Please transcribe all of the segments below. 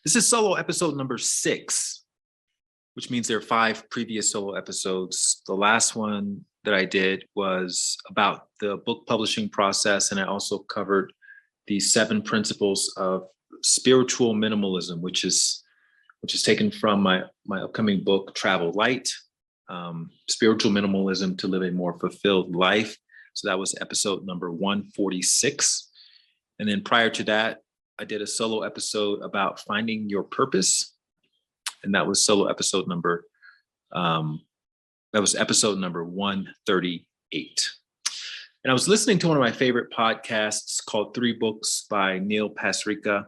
This is solo episode number 6, which means there are 5 previous solo episodes. The last one that I did was about the book publishing process, and I also covered the 7 principles of spiritual minimalism, which is taken from my upcoming book, Travel Light, Spiritual Minimalism to Live a More Fulfilled Life. So that was episode number 146. And then prior to that, I did a solo episode about finding your purpose. And that was episode number 138. And I was listening to one of my favorite podcasts called 3 Books by Neil Pasricha.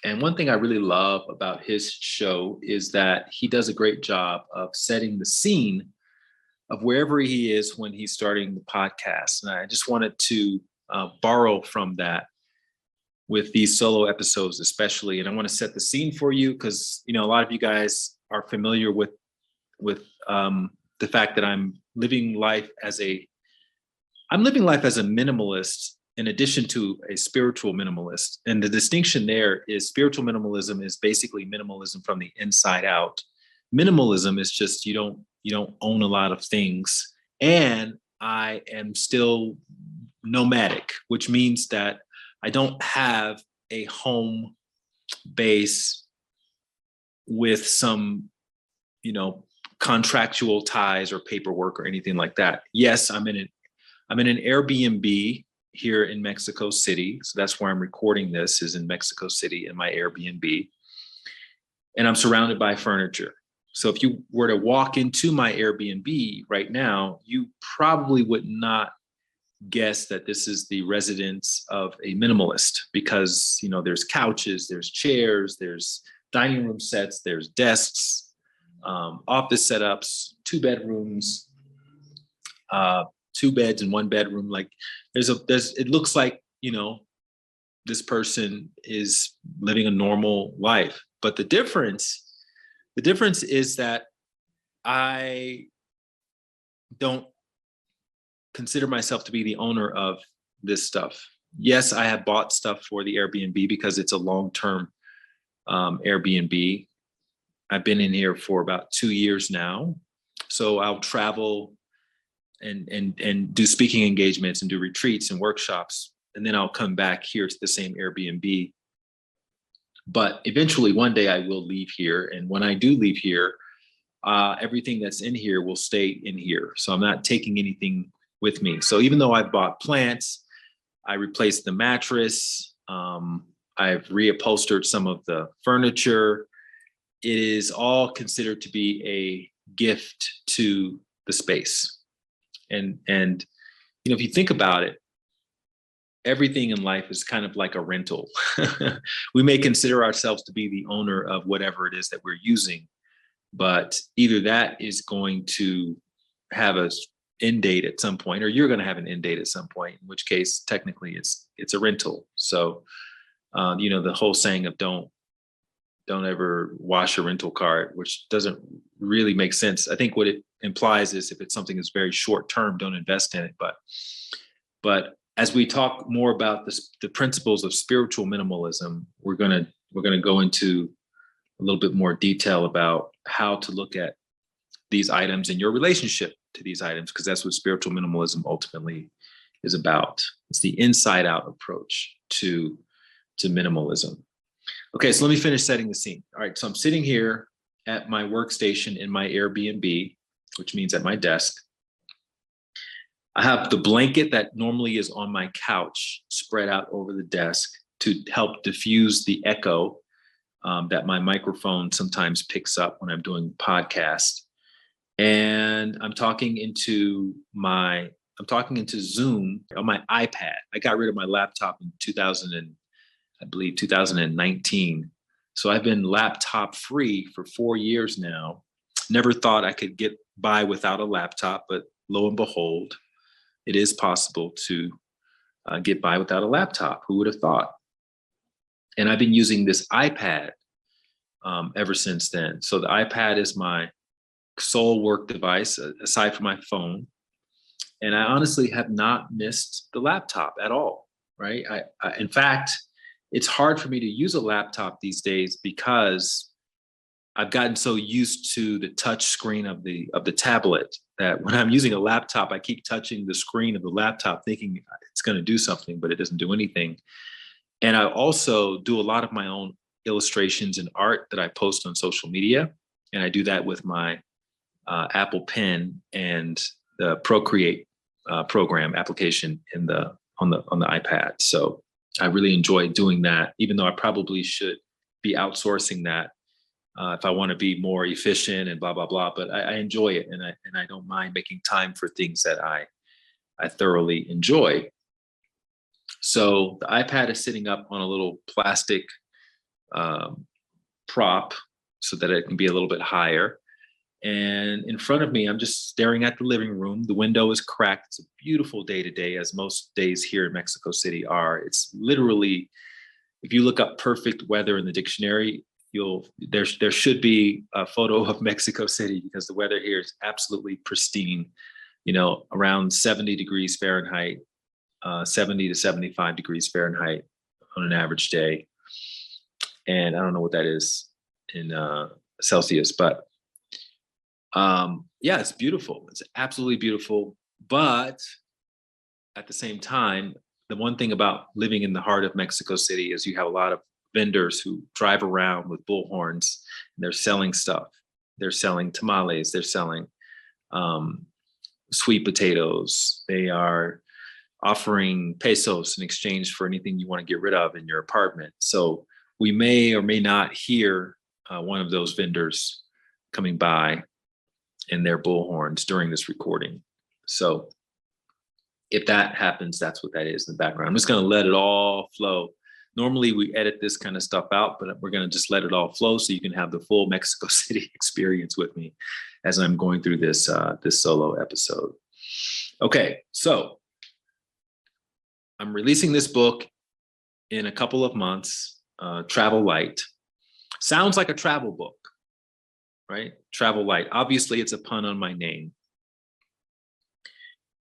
And one thing I really love about his show is that he does a great job of setting the scene of wherever he is when he's starting the podcast. And I just wanted to borrow from that with these solo episodes, especially. And I want to set the scene for you because, a lot of you guys are familiar with the fact that I'm living life as a minimalist in addition to a spiritual minimalist. And the distinction there is spiritual minimalism is basically minimalism from the inside out. Minimalism is just you don't own a lot of things. And I am still nomadic, which means that I don't have a home base with some, contractual ties or paperwork or anything like that. Yes, I'm in an Airbnb here in Mexico City. So that's where I'm recording this, is in Mexico City in my Airbnb. And I'm surrounded by furniture. So if you were to walk into my Airbnb right now, you probably would not guess that this is the residence of a minimalist because, there's couches, there's chairs, there's dining room sets, there's desks, office setups, 2 bedrooms, 2 beds and 1 bedroom. Like it looks like, this person is living a normal life. But the difference is that I don't consider myself to be the owner of this stuff. Yes, I have bought stuff for the Airbnb because it's a long-term Airbnb. I've been in here for about 2 years now. So I'll travel and do speaking engagements and do retreats and workshops. And then I'll come back here to the same Airbnb. But eventually one day I will leave here. And when I do leave here, everything that's in here will stay in here. So I'm not taking anything with me. So even though I bought plants, I replaced the mattress, I've reupholstered some of the furniture. It is all considered to be a gift to the space. And if you think about it, everything in life is kind of like a rental. We may consider ourselves to be the owner of whatever it is that we're using, but either that is going to have a end date at some point, or you're going to have an end date at some point, in which case technically it's a rental. So the whole saying of don't ever wash a rental car, which doesn't really make sense. I think what it implies is if it's something that's very short term, don't invest in it. But as we talk more about the principles of spiritual minimalism, we're gonna go into a little bit more detail about how to look at these items and your relationship to these items, because that's what spiritual minimalism ultimately is about. It's the inside out approach to minimalism. Okay, so let me finish setting the scene. All right, so I'm sitting here at my workstation in my Airbnb, which means at my desk. I have the blanket that normally is on my couch spread out over the desk to help diffuse the echo that my microphone sometimes picks up when I'm doing podcasts. And I'm talking into Zoom on my iPad. I got rid of my laptop in 2019. So I've been laptop free for 4 years now. Never thought I could get by without a laptop, but lo and behold, it is possible to get by without a laptop. Who would have thought? And I've been using this iPad ever since then. So the iPad is my sole work device aside from my phone. And I honestly have not missed the laptop at all, right? In fact, it's hard for me to use a laptop these days because I've gotten so used to the touch screen of the tablet that when I'm using a laptop, I keep touching the screen of the laptop thinking it's going to do something, but it doesn't do anything. And I also do a lot of my own illustrations and art that I post on social media. And I do that with my Apple Pen and the Procreate program application on the iPad. So I really enjoy doing that, even though I probably should be outsourcing that if I want to be more efficient and blah blah blah. But I enjoy it, and I don't mind making time for things that I thoroughly enjoy. So the iPad is sitting up on a little plastic prop so that it can be a little bit higher. And in front of me, I'm just staring at the living room. The window is cracked. It's a beautiful day today, as most days here in Mexico City are. It's literally, if you look up perfect weather in the dictionary, there should be a photo of Mexico City, because the weather here is absolutely pristine. You know, around 70 degrees Fahrenheit, 70 to 75 degrees Fahrenheit on an average day. And I don't know what that is in Celsius, but yeah, it's beautiful. It's absolutely beautiful. But at the same time, the one thing about living in the heart of Mexico City is you have a lot of vendors who drive around with bullhorns, and they're selling stuff. They're selling tamales. They're selling sweet potatoes. They are offering pesos in exchange for anything you want to get rid of in your apartment. So we may or may not hear one of those vendors coming by in their bullhorns during this recording. So if that happens, that's what that is in the background. I'm just going to let it all flow. Normally we edit this kind of stuff out, but we're going to just let it all flow so you can have the full Mexico City experience with me as I'm going through this this solo episode. Okay, so I'm releasing this book in a couple of months, Travel Light. Sounds like a travel book, right? Travel Light. Obviously, it's a pun on my name.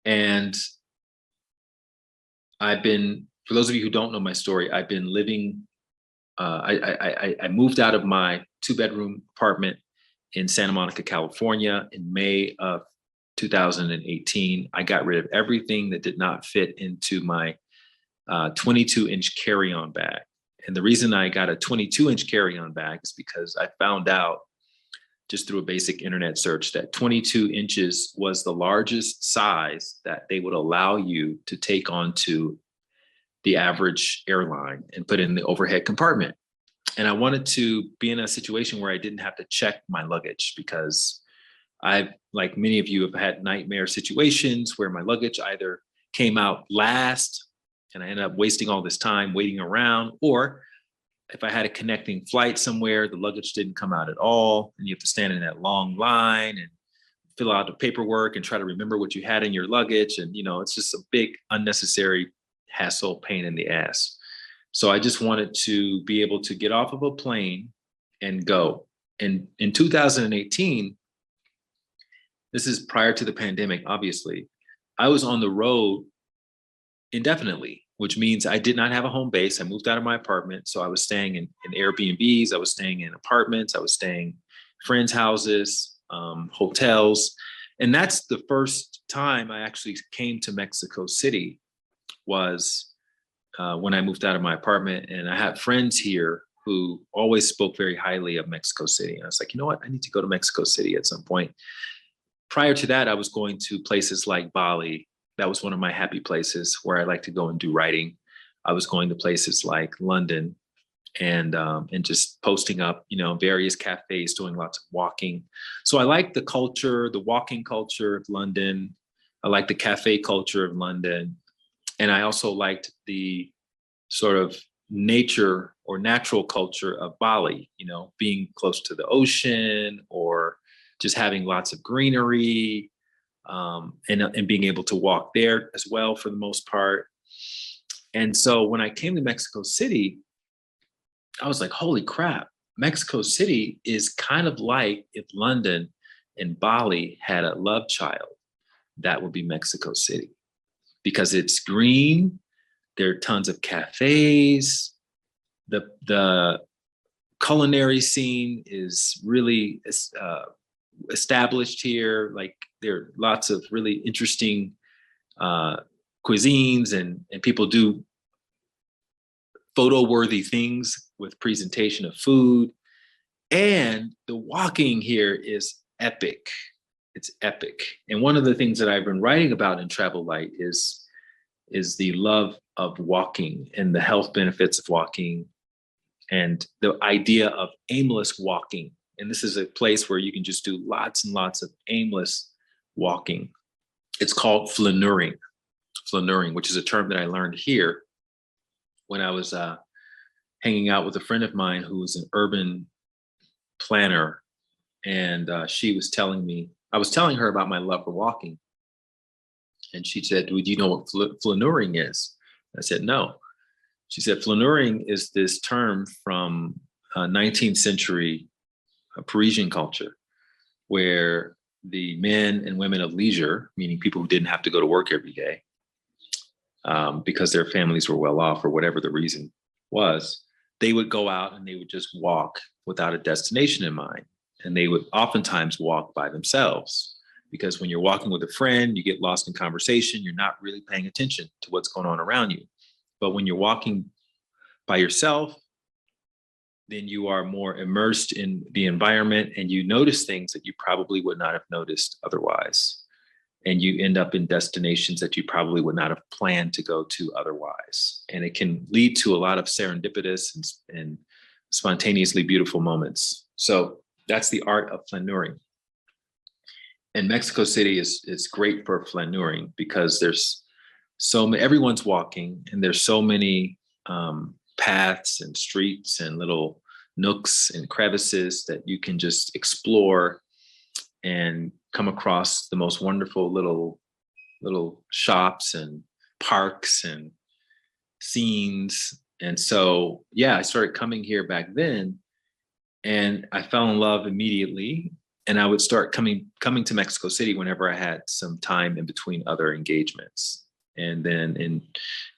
And I've been, for those of you who don't know my story, I've been living, I moved out of my 2-bedroom apartment in Santa Monica, California in May of 2018. I got rid of everything that did not fit into my 22-inch carry-on bag. And the reason I got a 22-inch carry-on bag is because I found out just through a basic internet search that 22 inches was the largest size that they would allow you to take onto the average airline and put in the overhead compartment. And I wanted to be in a situation where I didn't have to check my luggage, because I've, like many of you, have had nightmare situations where my luggage either came out last and I ended up wasting all this time waiting around, or if I had a connecting flight somewhere, the luggage didn't come out at all, and you have to stand in that long line and fill out the paperwork and try to remember what you had in your luggage. And, you know, it's just a big unnecessary hassle, pain in the ass. So I just wanted to be able to get off of a plane and go. And in 2018, this is prior to the pandemic, obviously, I was on the road indefinitely, which means I did not have a home base. I moved out of my apartment. So I was staying in Airbnbs. I was staying in apartments. I was staying in friends' houses, hotels. And that's the first time I actually came to Mexico City, was when I moved out of my apartment. And I had friends here who always spoke very highly of Mexico City. And I was like, you know what? I need to go to Mexico City at some point. Prior to that, I was going to places like Bali. That was one of my happy places where I like to go and do writing. I was going to places like London and just posting up, you know, various cafes, doing lots of walking. So I like the culture, the walking culture of London. I like the cafe culture of London. And I also liked the sort of nature or natural culture of Bali, you know, being close to the ocean or just having lots of greenery. And being able to walk there as well for the most part. And so when I came to Mexico City, I was like, holy crap, Mexico City is kind of like if London and Bali had a love child, that would be Mexico City, because it's green. There are tons of cafes. The culinary scene is really established here. Like there are lots of really interesting cuisines, and people do photo worthy things with presentation of food. And the walking here is epic. It's epic. And one of the things that I've been writing about in Travel Light is the love of walking and the health benefits of walking, and the idea of aimless walking. And this is a place where you can just do lots and lots of aimless walking. It's called flâneuring, which is a term that I learned here when I was hanging out with a friend of mine who was an urban planner. And she was telling me, I was telling her about my love for walking. And she said, "Do you know what flâneuring is?" I said, "No." She said, "Flâneuring is this term from 19th century Parisian culture, where the men and women of leisure, meaning people who didn't have to go to work every day because their families were well off or whatever the reason was, they would go out and they would just walk without a destination in mind. And they would oftentimes walk by themselves, because when you're walking with a friend, you get lost in conversation. You're not really paying attention to what's going on around you. But when you're walking by yourself, then you are more immersed in the environment, and you notice things that you probably would not have noticed otherwise. And you end up in destinations that you probably would not have planned to go to otherwise. And it can lead to a lot of serendipitous and spontaneously beautiful moments. So that's the art of flâneuring. And Mexico City is great for flâneuring because there's so many, everyone's walking, and there's so many paths and streets and little nooks and crevices that you can just explore and come across the most wonderful little shops and parks and scenes. And so, yeah, I started coming here back then, and I fell in love immediately. And I would start coming to Mexico City whenever I had some time in between other engagements. And then in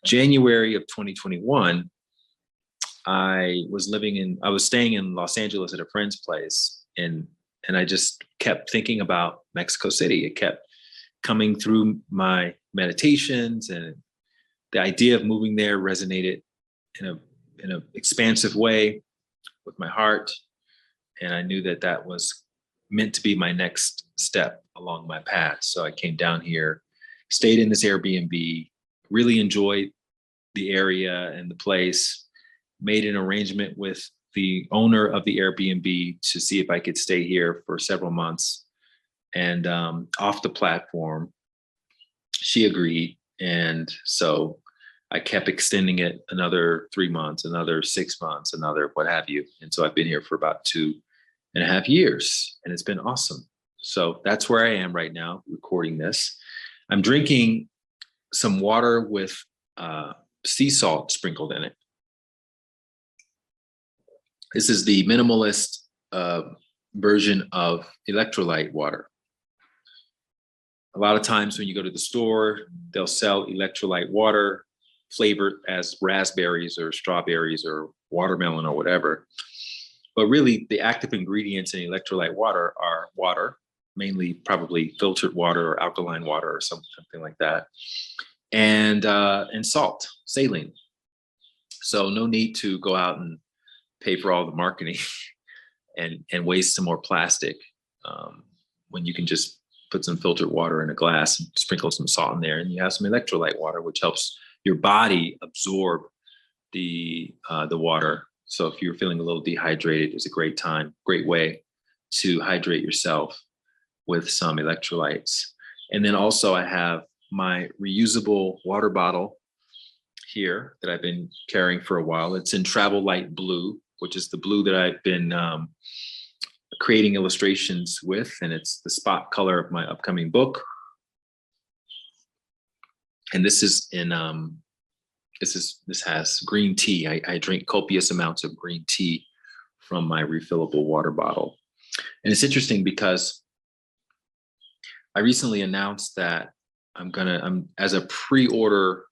January of 2021, I was staying in Los Angeles at a friend's place, and I just kept thinking about Mexico City. It kept coming through my meditations, and the idea of moving there resonated in a expansive way with my heart. And I knew that was meant to be my next step along my path. So I came down here, stayed in this Airbnb, really enjoyed the area and the place, made an arrangement with the owner of the Airbnb to see if I could stay here for several months. And off the platform, she agreed. And so I kept extending it another 3 months, another 6 months, another what have you. And so I've been here for about 2.5 years, and it's been awesome. So that's where I am right now, recording this. I'm drinking some water with sea salt sprinkled in it. This is the minimalist version of electrolyte water. A lot of times when you go to the store, they'll sell electrolyte water flavored as raspberries or strawberries or watermelon or whatever. But really, the active ingredients in electrolyte water are water, mainly probably filtered water or alkaline water or something like that, and salt, saline. So no need to go out and pay for all the marketing and waste some more plastic when you can just put some filtered water in a glass and sprinkle some salt in there, and you have some electrolyte water, which helps your body absorb the water. So if you're feeling a little dehydrated, it's a great way to hydrate yourself with some electrolytes. And then also I have my reusable water bottle here that I've been carrying for a while. It's in Travel Light Blue, which is the blue that I've been creating illustrations with. And it's the spot color of my upcoming book. And this is in this has green tea. I drink copious amounts of green tea from my refillable water bottle. And it's interesting because I recently announced that I'm as a pre-order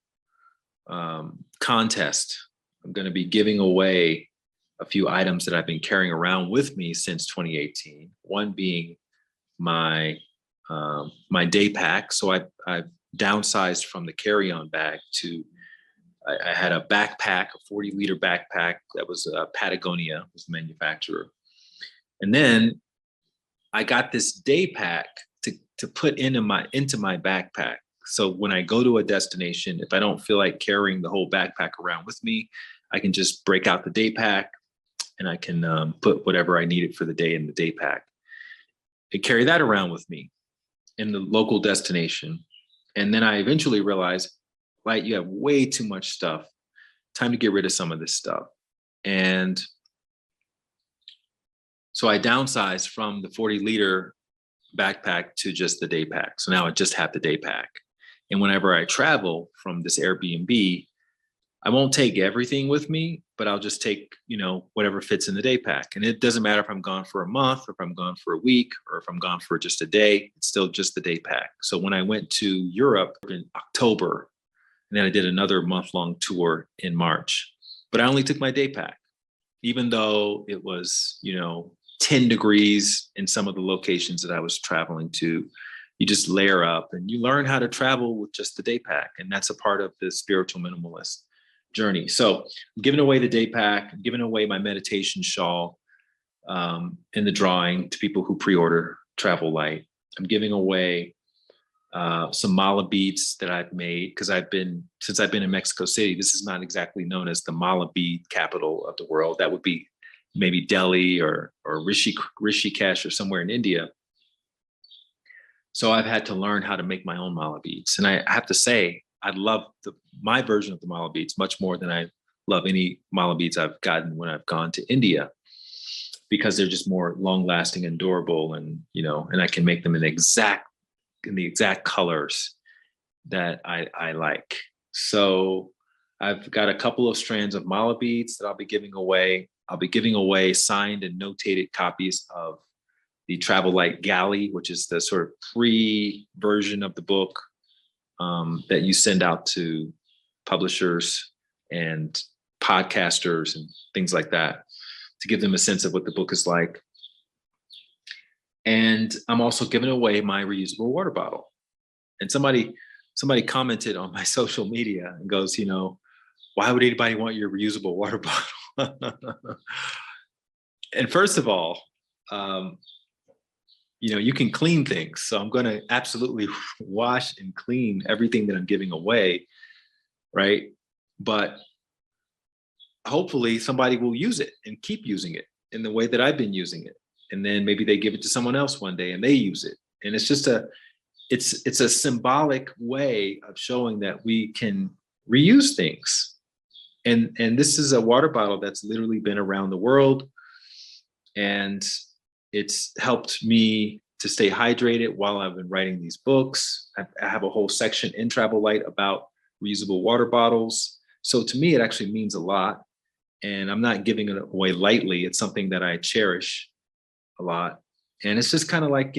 contest I'm going to be giving away a few items that I've been carrying around with me since 2018. One being my my day pack. So I downsized from the carry-on bag to I had a backpack, a 40-liter backpack that was Patagonia was the manufacturer, and then I got this day pack to put into my backpack. So when I go to a destination, if I don't feel like carrying the whole backpack around with me, I can just break out the day pack and I can put whatever I needed for the day in the day pack and carry that around with me in the local destination. And then I eventually realized, right, you have way too much stuff. Time to get rid of some of this stuff. And so I downsized from the 40-liter backpack to just the day pack. So now I just have the day pack. And whenever I travel from this Airbnb, I won't take everything with me, but I'll just take, whatever fits in the day pack. And it doesn't matter if I'm gone for a month, or if I'm gone for a week, or if I'm gone for just a day, it's still just the day pack. So when I went to Europe in October, and then I did another month-long tour in March, but I only took my day pack, even though it was, 10 degrees in some of the locations that I was traveling to. You just layer up and you learn how to travel with just the day pack. And that's a part of the spiritual minimalist journey. So I'm giving away the day pack, I'm giving away my meditation shawl in the drawing to people who pre-order Travel Light. I'm giving away some mala beads that I've made because since I've been in Mexico City, this is not exactly known as the mala bead capital of the world. That would be maybe Delhi or Rishikesh or somewhere in India. So I've had to learn how to make my own mala beads. And I have to say, I love my version of the mala beads much more than I love any mala beads I've gotten when I've gone to India, because they're just more long lasting and durable. And, and I can make them in the exact colors that I like. So I've got a couple of strands of mala beads that I'll be giving away. I'll be giving away signed and notated copies of the Travel Light Galley, which is the sort of free version of the book that you send out to publishers and podcasters and things like that to give them a sense of what the book is like. And I'm also giving away my reusable water bottle. And somebody commented on my social media and goes, why would anybody want your reusable water bottle? And first of all, you can clean things. So I'm going to absolutely wash and clean everything that I'm giving away, right? But hopefully somebody will use it and keep using it in the way that I've been using it. And then maybe they give it to someone else one day and they use it. And it's just it's a symbolic way of showing that we can reuse things. And this is a water bottle that's literally been around the world. And it's helped me to stay hydrated while I've been writing these books. I have a whole section in Travel Light about reusable water bottles. So to me, it actually means a lot. And I'm not giving it away lightly. It's something that I cherish a lot. And it's just kind of like,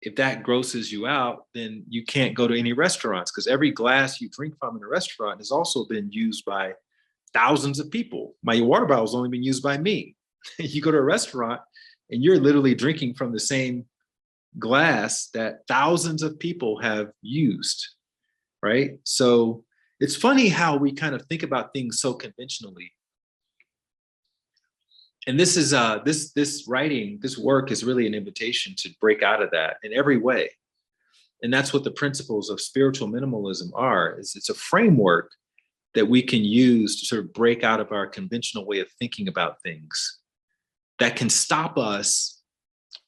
if that grosses you out, then you can't go to any restaurants, because every glass you drink from in a restaurant has also been used by thousands of people. My water bottle has only been used by me. You go to a restaurant and you're literally drinking from the same glass that thousands of people have used, right? So it's funny how we kind of think about things so conventionally. And this is this work is really an invitation to break out of that in every way. And that's what the principles of spiritual minimalism are. It's a framework that we can use to sort of break out of our conventional way of thinking about things that can stop us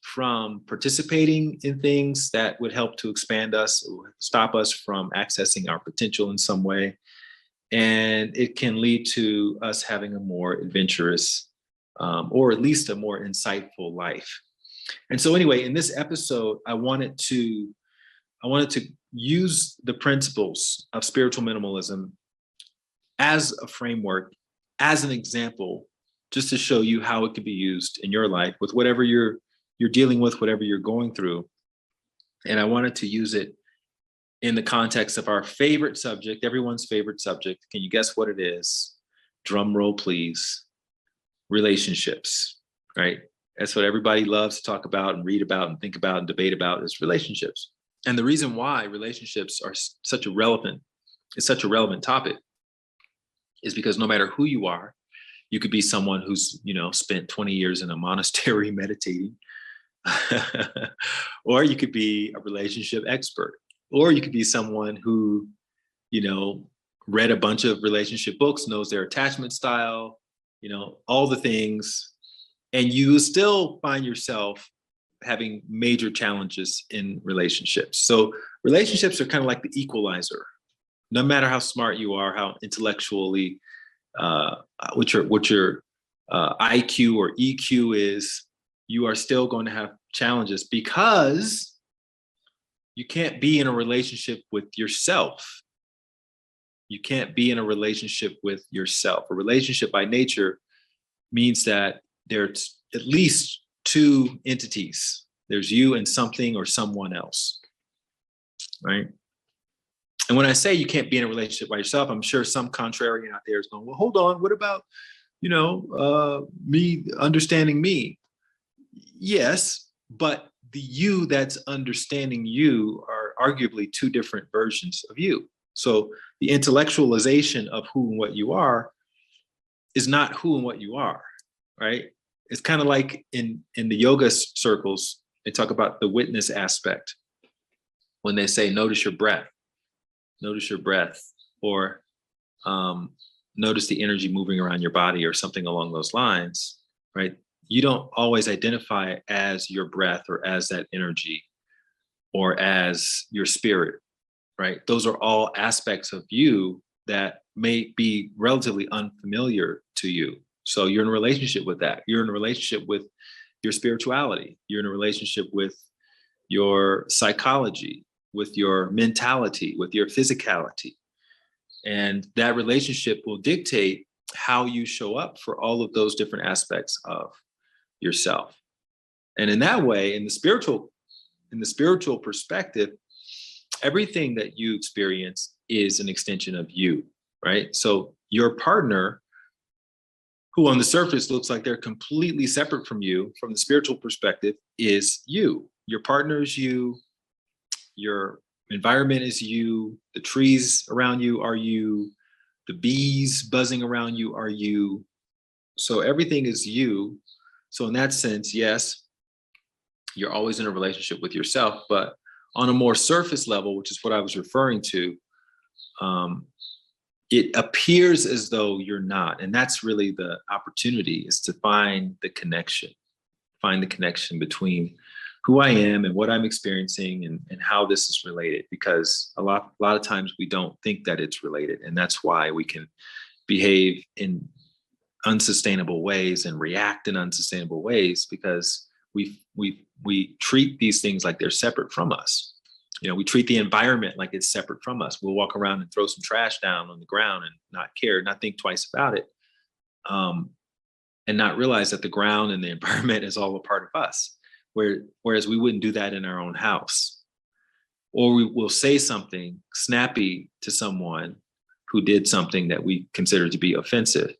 from participating in things that would help to expand us, or stop us from accessing our potential in some way. And it can lead to us having a more adventurous, or at least a more insightful life. And so anyway, in this episode, I wanted to use the principles of spiritual minimalism as a framework, as an example, just to show you how it can be used in your life with whatever you're dealing with, whatever you're going through. And I wanted to use it in the context of our favorite subject, everyone's favorite subject. Can you guess what it is? drum roll please, relationships, right? That's what everybody loves to talk about and read about and think about and debate about is relationships. And the reason why relationships are such a relevant topic is because no matter who you are, you could be someone who's, spent 20 years in a monastery meditating, or you could be a relationship expert, or you could be someone who, read a bunch of relationship books, knows their attachment style, all the things, and you still find yourself having major challenges in relationships. So relationships are kind of like the equalizer. No matter how smart you are, how intellectually, what your IQ or EQ is, you are still going to have challenges because you can't be in a relationship with yourself. You can't be in a relationship with yourself. A relationship by nature means that there's at least two entities. There's you and something or someone else, right? And when I say you can't be in a relationship by yourself, I'm sure some contrarian out there is going, well, hold on, what about, me understanding me? Yes, but the you that's understanding you are arguably two different versions of you. So the intellectualization of who and what you are is not who and what you are, right? It's kind of like in the yoga circles, they talk about the witness aspect when they say, notice your breath, or notice the energy moving around your body or something along those lines, right? You don't always identify as your breath or as that energy or as your spirit, right? Those are all aspects of you that may be relatively unfamiliar to you. So you're in a relationship with that. You're in a relationship with your spirituality. You're in a relationship with your psychology, with your mentality, with your physicality. And that relationship will dictate how you show up for all of those different aspects of yourself. And in that way, in the spiritual perspective, everything that you experience is an extension of you, right? So your partner, who on the surface looks like they're completely separate from you, from the spiritual perspective, is you. Your partner is you. Your environment is you. The trees around you are you. The bees buzzing around you are you. So everything is you. So in that sense, yes, you're always in a relationship with yourself, but on a more surface level, which is what I was referring to, it appears as though you're not. And that's really the opportunity, is to find the connection between who I am and what I'm experiencing and how this is related, because a lot of times we don't think that it's related. And that's why we can behave in unsustainable ways and react in unsustainable ways, because we treat these things like they're separate from us. We treat the environment like it's separate from us. We'll walk around and throw some trash down on the ground and not care, not think twice about it, and not realize that the ground and the environment is all a part of us. Whereas we wouldn't do that in our own house. Or we will say something snappy to someone who did something that we consider to be offensive.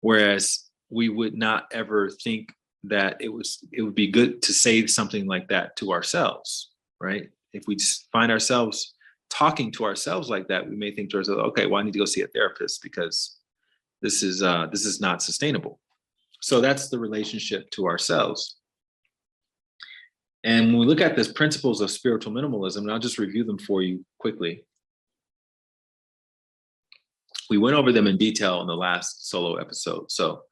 Whereas we would not ever think that it would be good to say something like that to ourselves, right? If we just find ourselves talking to ourselves like that, we may think to ourselves, okay, well, I need to go see a therapist because this is not sustainable. So that's the relationship to ourselves. And when we look at these principles of spiritual minimalism, and I'll just review them for you quickly. We went over them in detail in the last solo episode. So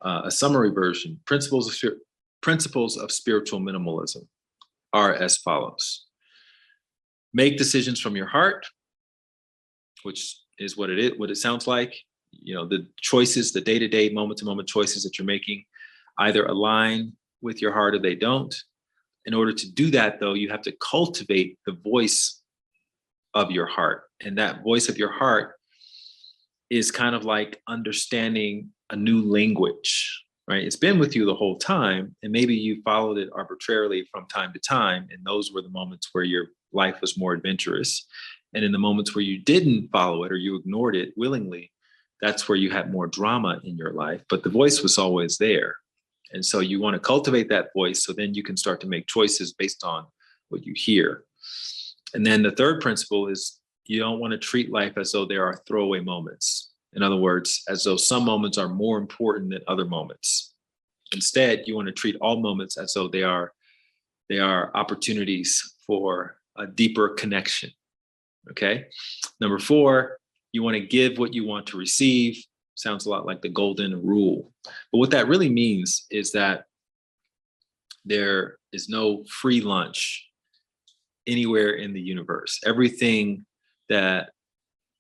a summary version: principles of spiritual minimalism are as follows. Make decisions from your heart, which is what it sounds like. The choices, the day-to-day, moment-to-moment choices that you're making either align with your heart or they don't. In order to do that, though, you have to cultivate the voice of your heart. And that voice of your heart is kind of like understanding a new language, right? It's been with you the whole time, and maybe you followed it arbitrarily from time to time, and those were the moments where your life was more adventurous. And in the moments where you didn't follow it or you ignored it willingly, that's where you had more drama in your life, but the voice was always there. And so you want to cultivate that voice so then you can start to make choices based on what you hear. And then the third principle is you don't want to treat life as though there are throwaway moments. In other words, as though some moments are more important than other moments. Instead, you want to treat all moments as though they are opportunities for a deeper connection. Okay. Number 4, you want to give what you want to receive. Sounds a lot like the golden rule. But what that really means is that there is no free lunch anywhere in the universe. Everything that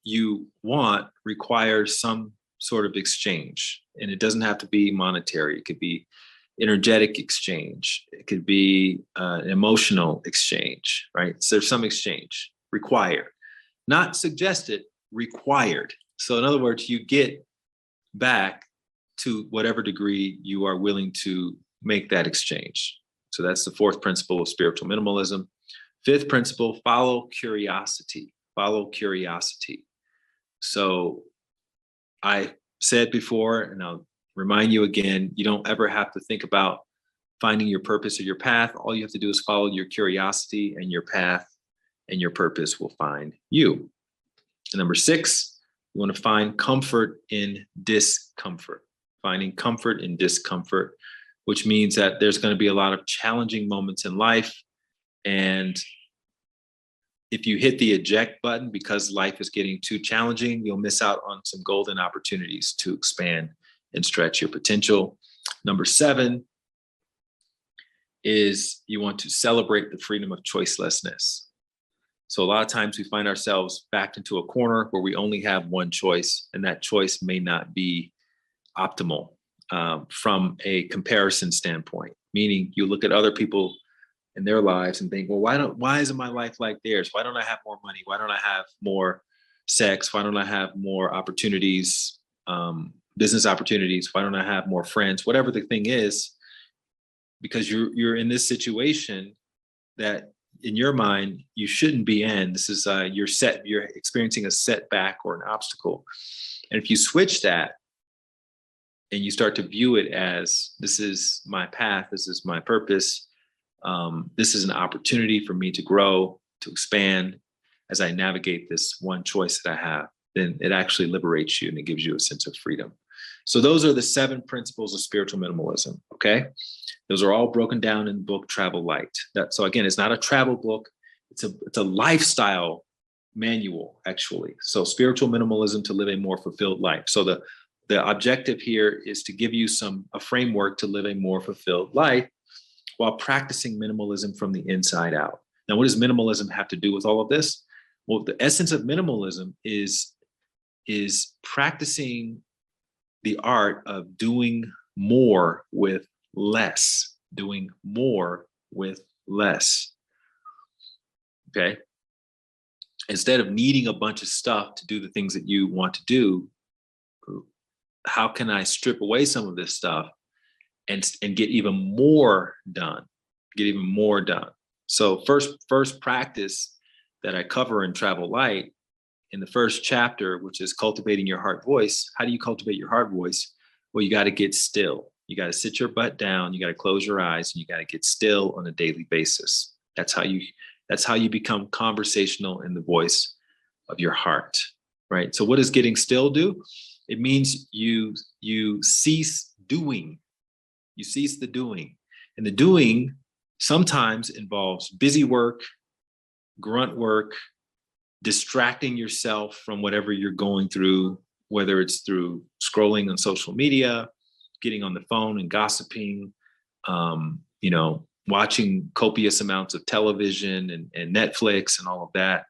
you want requires some sort of exchange. And it doesn't have to be monetary. It could be energetic exchange. It could be an emotional exchange, right? So there's some exchange required, not suggested, required. So in other words, you get back to whatever degree you are willing to make that exchange. So that's the 4th principle of spiritual minimalism. 5th principle, follow curiosity. Follow curiosity. So I said before, and I'll remind you again, you don't ever have to think about finding your purpose or your path. All you have to do is follow your curiosity, and your path and your purpose will find you. And number 6, you want to find comfort in discomfort. Finding comfort in discomfort, which means that there's going to be a lot of challenging moments in life. And if you hit the eject button because life is getting too challenging, you'll miss out on some golden opportunities to expand and stretch your potential. Number 7 is you want to celebrate the freedom of choicelessness. So a lot of times we find ourselves backed into a corner where we only have one choice, and that choice may not be optimal from a comparison standpoint. Meaning you look at other people in their lives and think, well, why isn't my life like theirs? Why don't I have more money? Why don't I have more sex? Why don't I have more opportunities, business opportunities? Why don't I have more friends? Whatever the thing is, because you're in this situation that in your mind you shouldn't be in. This is you're experiencing a setback or an obstacle. And if you switch that and you start to view it as, this is my path, this is my purpose, this is an opportunity for me to grow, to expand as I navigate this one choice that I have, then it actually liberates you and it gives you a sense of freedom. So those are the 7 principles of spiritual minimalism. Okay. Those are all broken down in the book Travel Light. So again, it's not a travel book. It's a lifestyle manual, actually. So spiritual minimalism to live a more fulfilled life. So the objective here is to give you a framework to live a more fulfilled life while practicing minimalism from the inside out. Now, what does minimalism have to do with all of this? Well, the essence of minimalism is practicing the art of doing more with less, doing more with less. Okay. Instead of needing a bunch of stuff to do the things that you want to do, how can I strip away some of this stuff and get even more done? Get even more done. So first practice that I cover in Travel Light in the first chapter, which is cultivating your heart voice. How do you cultivate your heart voice? Well, you got to get still. You got to sit your butt down. You got to close your eyes, and you got to get still on a daily basis. That's how you become conversational in the voice of your heart, right? So what does getting still do? It means you cease doing. You cease the doing. And the doing sometimes involves busy work, grunt work, distracting yourself from whatever you're going through, whether it's through scrolling on social media, getting on the phone and gossiping, watching copious amounts of television and Netflix and all of that.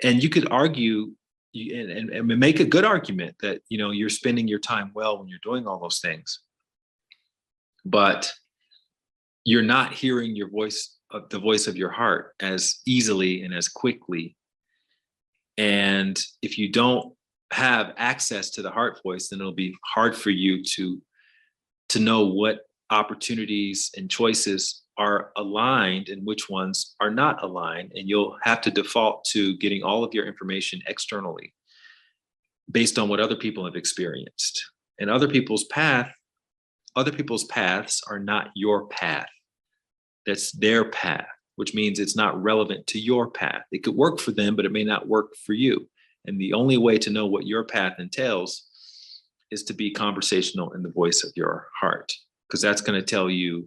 And you could argue and make a good argument that, you're spending your time well when you're doing all those things, but you're not hearing the voice of your heart as easily and as quickly. And if you don't have access to the heart voice, then it'll be hard for you to know what opportunities and choices are aligned and which ones are not aligned. And you'll have to default to getting all of your information externally. based on what other people have experienced. And other people's paths are not your path. That's their path, which means it's not relevant to your path. It could work for them, but it may not work for you. And the only way to know what your path entails is to be conversational in the voice of your heart, because that's going to tell you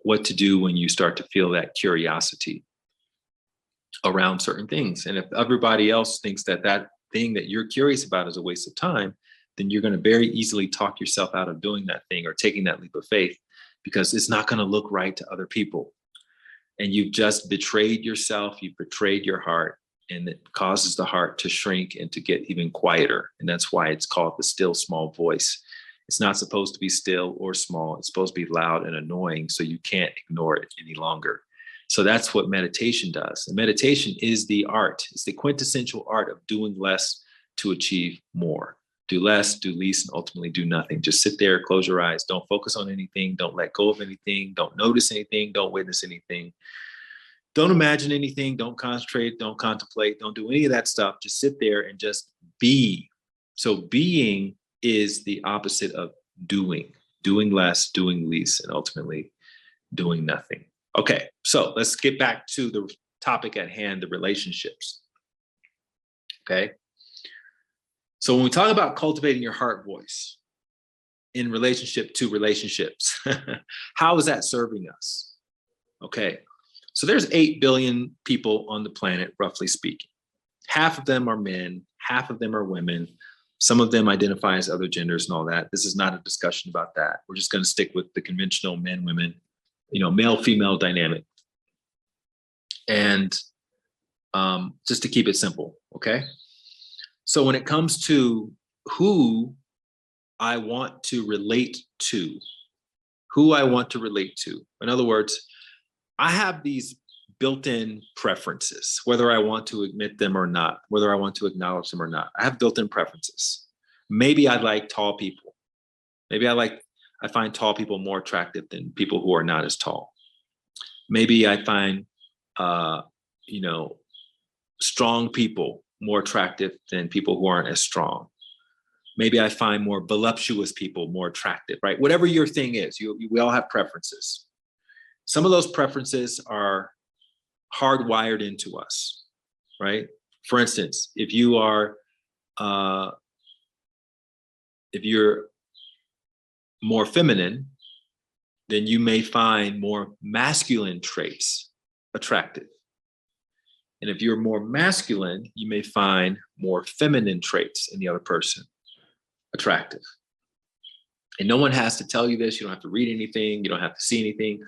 what to do when you start to feel that curiosity around certain things. And if everybody else thinks that that thing that you're curious about is a waste of time, then you're going to very easily talk yourself out of doing that thing or taking that leap of faith, because it's not going to look right to other people. And you've just betrayed yourself, you've betrayed your heart, and it causes the heart to shrink and to get even quieter. And that's why it's called the still small voice. It's not supposed to be still or small. It's supposed to be loud and annoying, so you can't ignore it any longer. So that's what meditation does. And meditation is the art. It's the quintessential art of doing less to achieve more. Do less, do least, and ultimately do nothing. Just sit there, close your eyes. Don't focus on anything. Don't let go of anything. Don't notice anything. Don't witness anything. Don't imagine anything. Don't concentrate. Don't contemplate. Don't do any of that stuff. Just sit there and just be. So being is the opposite of doing. Doing less, doing least, and ultimately doing nothing. Okay, so let's get back to the topic at hand, the relationships. Okay. So when we talk about cultivating your heart voice in relationship to relationships, how is that serving us? Okay. So there's 8 billion people on the planet, roughly speaking. Half of them are men, half of them are women. Some of them identify as other genders and all that. This is not a discussion about that. We're just going to stick with the conventional men, women, male, female dynamic. And just to keep it simple, okay? So when it comes to who I want to relate to, in other words, I have these built-in preferences, whether I want to admit them or not, whether I want to acknowledge them or not. I have built-in preferences. Maybe I like tall people. Maybe I find tall people more attractive than people who are not as tall. Maybe I find, strong people more attractive than people who aren't as strong. Maybe I find more voluptuous people more attractive, right? Whatever your thing is, we all have preferences. Some of those preferences are hardwired into us, right? For instance, if you're more feminine, then you may find more masculine traits attractive. And if you're more masculine, you may find more feminine traits in the other person attractive. And no one has to tell you this. You don't have to read anything. You don't have to see anything.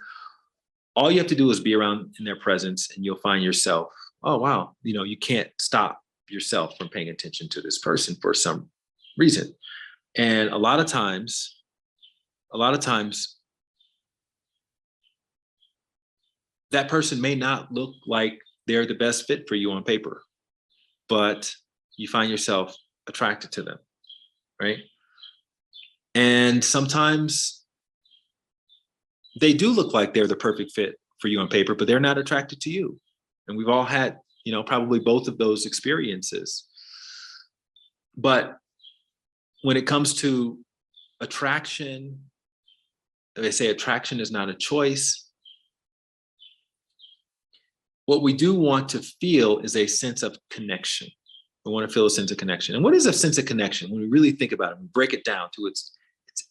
All you have to do is be around in their presence, and you'll find yourself, oh, wow, you can't stop yourself from paying attention to this person for some reason. And a lot of times, that person may not look like they're the best fit for you on paper, but you find yourself attracted to them, right? And sometimes they do look like they're the perfect fit for you on paper, but they're not attracted to you. And we've all had, probably both of those experiences. But when it comes to attraction, they say attraction is not a choice. What we do want to feel is a sense of connection. We want to feel a sense of connection. And what is a sense of connection? When we really think about it, we break it down to its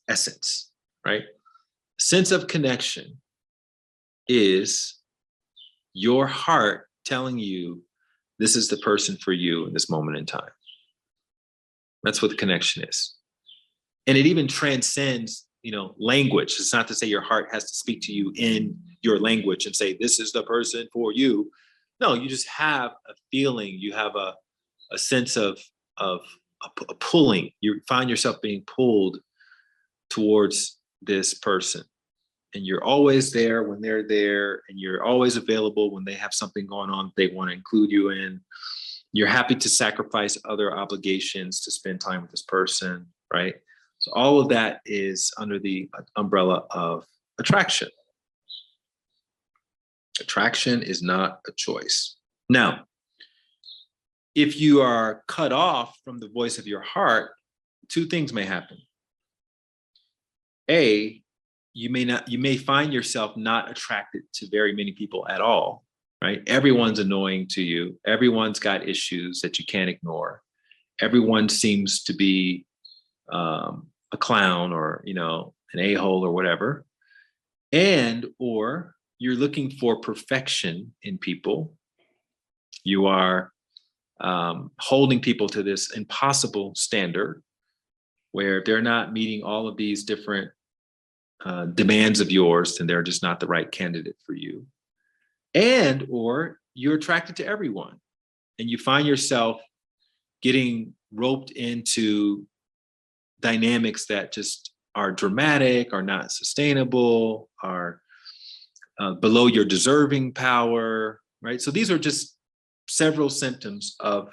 essence, right? Sense of connection is your heart telling you this is the person for you in this moment in time. That's what the connection is. And it even transcends, language. It's not to say your heart has to speak to you in your language and say, this is the person for you. No, you just have a feeling. You have a sense of a pulling. You find yourself being pulled towards this person. And you're always there when they're there, and you're always available when they have something going on they want to include you in. You're happy to sacrifice other obligations to spend time with this person, right? So all of that is under the umbrella of attraction. Attraction is not a choice. Now, If you are cut off from the voice of your heart, two things may happen. A, you may find yourself not attracted to very many people at all, right? Everyone's annoying to you. Everyone's got issues that you can't ignore. Everyone seems to be a clown or, an a-hole or whatever. And, or you're looking for perfection in people. You are holding people to this impossible standard where if they're not meeting all of these different demands of yours, then they're just not the right candidate for you. And, or you're attracted to everyone and you find yourself getting roped into dynamics that just are dramatic, are not sustainable, are below your deserving power, right? So these are just several symptoms of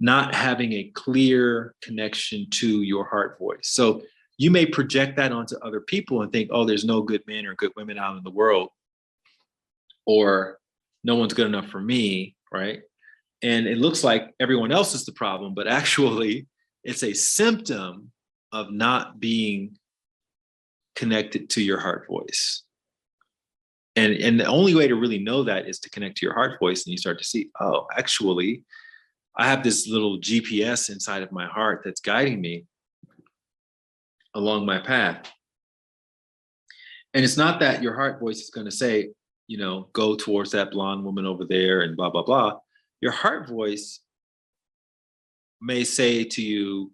not having a clear connection to your heart voice. So you may project that onto other people and think, oh, there's no good men or good women out in the world, or no one's good enough for me, right? And it looks like everyone else is the problem, but actually it's a symptom of not being connected to your heart voice. And the only way to really know that is to connect to your heart voice, and you start to see, oh, actually, I have this little GPS inside of my heart that's guiding me along my path. And it's not that your heart voice is going to say, go towards that blonde woman over there and blah, blah, blah. Your heart voice may say to you,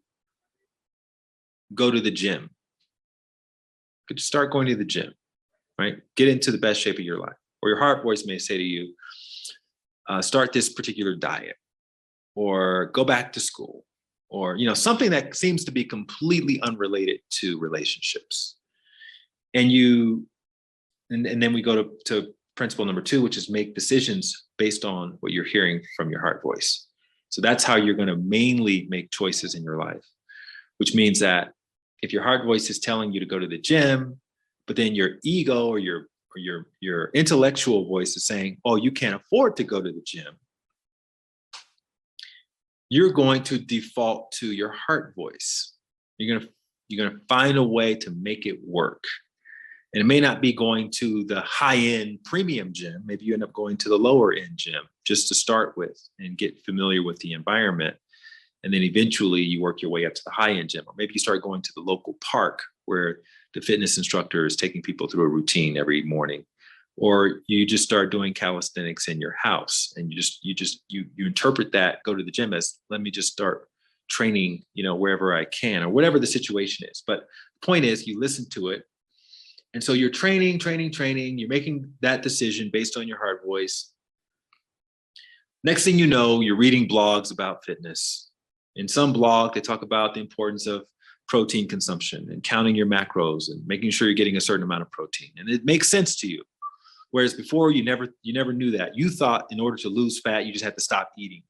go to the gym. Could you start going to the gym, right? Get into the best shape of your life. Or your heart voice may say to you, start this particular diet, or go back to school, or something that seems to be completely unrelated to relationships. And then we go to principle number 2, which is make decisions based on what you're hearing from your heart voice. So that's how you're going to mainly make choices in your life, which means that if your heart voice is telling you to go to the gym, but then your ego or your intellectual voice is saying, oh, you can't afford to go to the gym, you're going to default to your heart voice. You're going to find a way to make it work. And it may not be going to the high-end premium gym. Maybe you end up going to the lower-end gym just to start with and get familiar with the environment. And then eventually you work your way up to the high-end gym. Or maybe you start going to the local park where the fitness instructor is taking people through a routine every morning. Or you just start doing calisthenics in your house, and you interpret that, go to the gym as, let me just start training, wherever I can, or whatever the situation is. But the point is, you listen to it. And so you're training, you're making that decision based on your heart voice. Next thing you know, you're reading blogs about fitness. In some blog, they talk about the importance of protein consumption and counting your macros and making sure you're getting a certain amount of protein. And it makes sense to you. Whereas before, you never knew that. You thought in order to lose fat, you just had to stop eating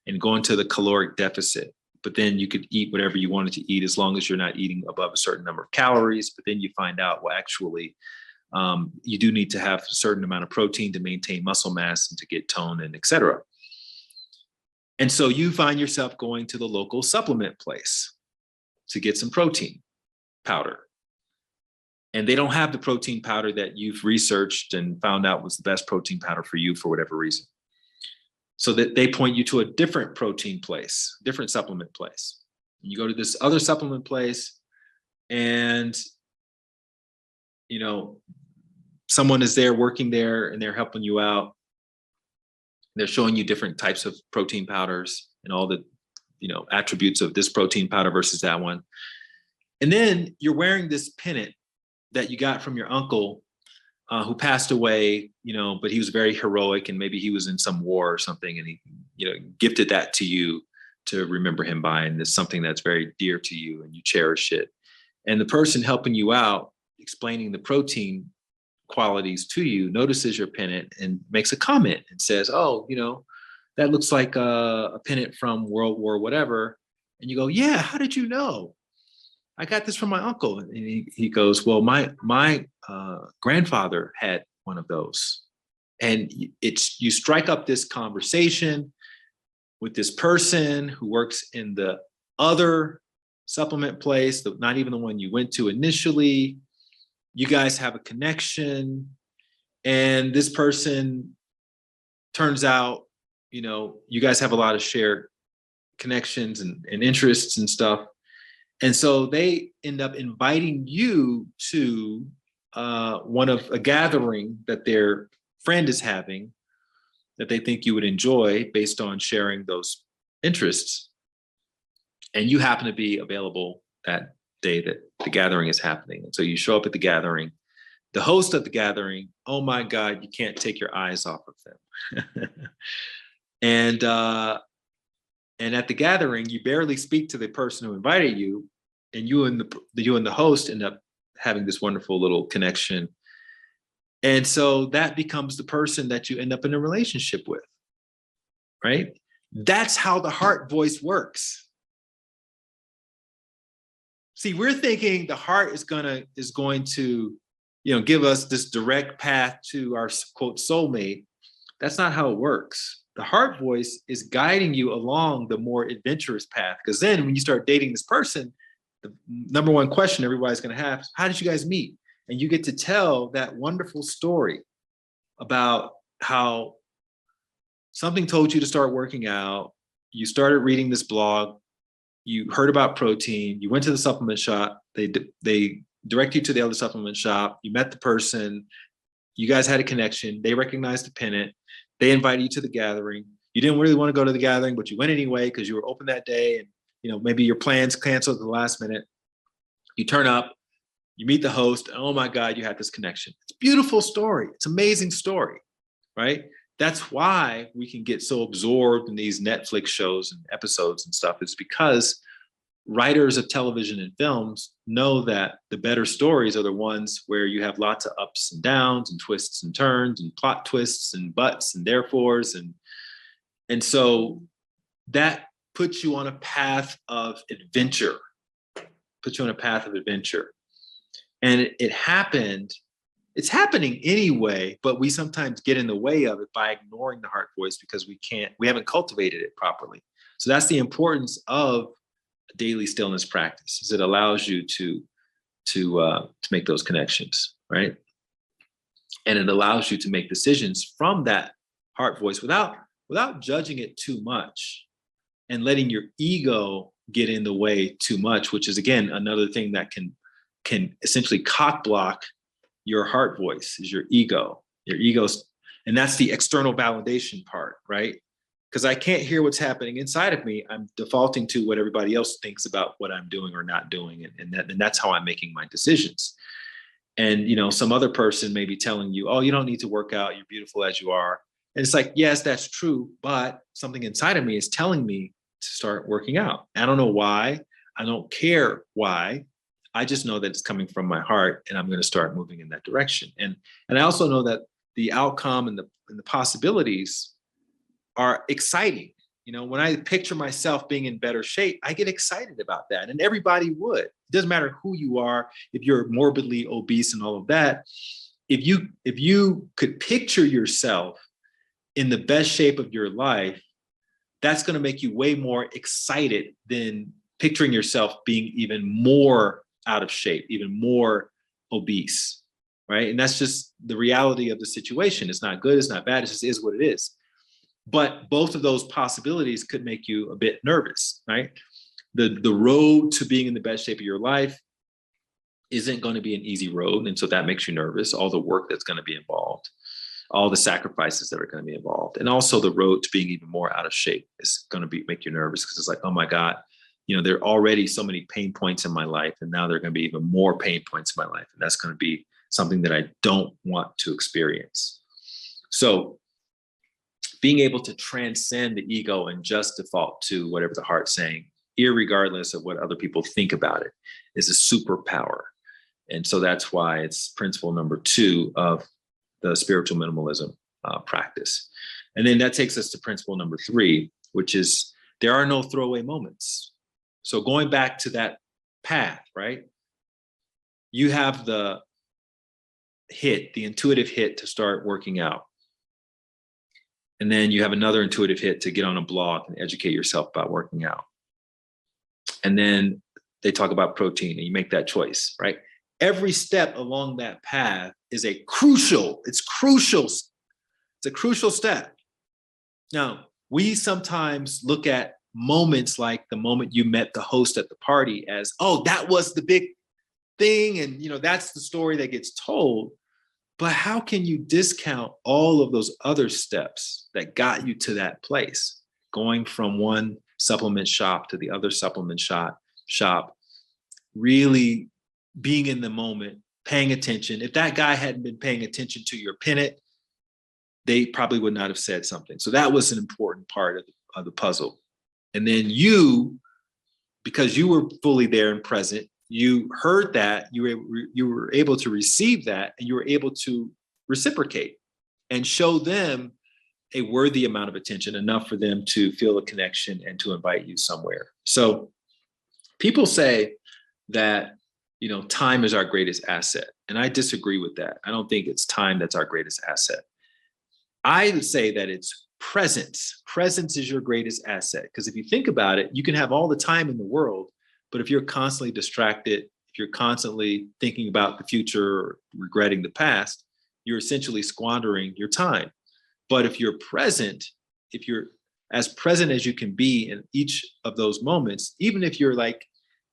and go into the caloric deficit. But then you could eat whatever you wanted to eat as long as you're not eating above a certain number of calories. But then you find out, well, actually, you do need to have a certain amount of protein to maintain muscle mass and to get tone and et cetera. And so you find yourself going to the local supplement place to get some protein powder. And they don't have the protein powder that you've researched and found out was the best protein powder for you for whatever reason. So that they point you to a different protein place, different supplement place. And you go to this other supplement place and, someone is there working there and they're helping you out. They're showing you different types of protein powders and all the, attributes of this protein powder versus that one. And then you're wearing this pennant that you got from your uncle who passed away, but he was very heroic and maybe he was in some war or something, and he, gifted that to you to remember him by, and it's something that's very dear to you and you cherish it. And the person helping you out, explaining the protein qualities to you, notices your pennant and makes a comment and says, oh, that looks like a pennant from World War whatever. And you go, yeah, how did you know? I got this from my uncle. And he goes, well, my grandfather had one of those. And you strike up this conversation. with this person who works in the other supplement place, not even the one you went to initially. You guys have a connection, and this person turns out, you guys have a lot of shared connections and interests and stuff. And so they end up inviting you to a gathering that their friend is having that they think you would enjoy based on sharing those interests. And you happen to be available that day that the gathering is happening. And so you show up at the gathering. The host of the gathering, oh my God, you can't take your eyes off of them. and at the gathering, you barely speak to the person who invited you, and you and the host end up having this wonderful little connection. And so that becomes the person that you end up in a relationship with, right? That's how the heart voice works. See, we're thinking the heart is going to, give us this direct path to our quote soulmate. That's not how it works. The heart voice is guiding you along the more adventurous path. Because then when you start dating this person, the number one question everybody's going to have is, how did you guys meet? And you get to tell that wonderful story about how something told you to start working out. You started reading this blog. You heard about protein. You went to the supplement shop. They direct you to the other supplement shop. You met the person. You guys had a connection. They recognized the pennant. They invited you to the gathering. You didn't really want to go to the gathering, but you went anyway because you were open that day. And maybe your plans canceled at the last minute. You turn up. You meet the host. And oh my God, you had this connection. It's a beautiful story. It's an amazing story, right? That's why we can get so absorbed in these Netflix shows and episodes and stuff. It's because writers of television and films know that the better stories are the ones where you have lots of ups and downs and twists and turns and plot twists and buts and therefores. And so that puts you on a path of adventure, And it's happening anyway, but we sometimes get in the way of it by ignoring the heart voice because we haven't cultivated it properly. So that's the importance of a daily stillness practice, is it allows you to make those connections, right? And it allows you to make decisions from that heart voice without judging it too much and letting your ego get in the way too much, which is again another thing that can essentially cock block your heart voice, is your ego's, and that's the external validation part, right? Because I can't hear what's happening inside of me. I'm defaulting to what everybody else thinks about what I'm doing or not doing, and that's how I'm making my decisions. And some other person may be telling you, oh, you don't need to work out, you're beautiful as you are. And it's like, yes, that's true, but something inside of me is telling me to start working out. I don't know why. I don't care why. I just know that it's coming from my heart, and I'm going to start moving in that direction. And I also know that the outcome and the possibilities are exciting. When I picture myself being in better shape, I get excited about that. And everybody would. It doesn't matter who you are, if you're morbidly obese and all of that. If you could picture yourself in the best shape of your life, that's going to make you way more excited than picturing yourself being even more out of shape, even more obese, right? And that's just the reality of the situation. It's not good, it's not bad, it just is what it is. But both of those possibilities could make you a bit nervous, right? The road to being in the best shape of your life isn't going to be an easy road. And so that makes you nervous, all the work that's going to be involved, all the sacrifices that are going to be involved. And also the road to being even more out of shape is going to make you nervous, because it's like, oh my God, there are already so many pain points in my life, and now there are going to be even more pain points in my life. And that's going to be something that I don't want to experience. So being able to transcend the ego and just default to whatever the heart's saying, irregardless of what other people think about it, is a superpower. And so that's why it's principle number 2 of the spiritual minimalism practice. And then that takes us to principle number 3, which is there are no throwaway moments. So going back to that path, right? You have the intuitive hit to start working out. And then you have another intuitive hit to get on a blog and educate yourself about working out. And then they talk about protein and you make that choice, right? Every step along that path is it's crucial. It's a crucial step. Now, we sometimes look at moments like the moment you met the host at the party as, oh, that was the big thing. And, that's the story that gets told. But how can you discount all of those other steps that got you to that place? Going from one supplement shop to the other supplement shop, really being in the moment, paying attention. If that guy hadn't been paying attention to your pennant, they probably would not have said something. So that was an important part of the puzzle. And then because you were fully there and present, you heard that, you were able to receive that, and you were able to reciprocate and show them a worthy amount of attention, enough for them to feel a connection and to invite you somewhere. So people say that, time is our greatest asset. And I disagree with that. I don't think it's time that's our greatest asset. I would say that it's presence. Presence is your greatest asset. Because if you think about it, you can have all the time in the world, but if you're constantly distracted, if you're constantly thinking about the future or regretting the past, you're essentially squandering your time. But if you're present, if you're as present as you can be in each of those moments, even if you're like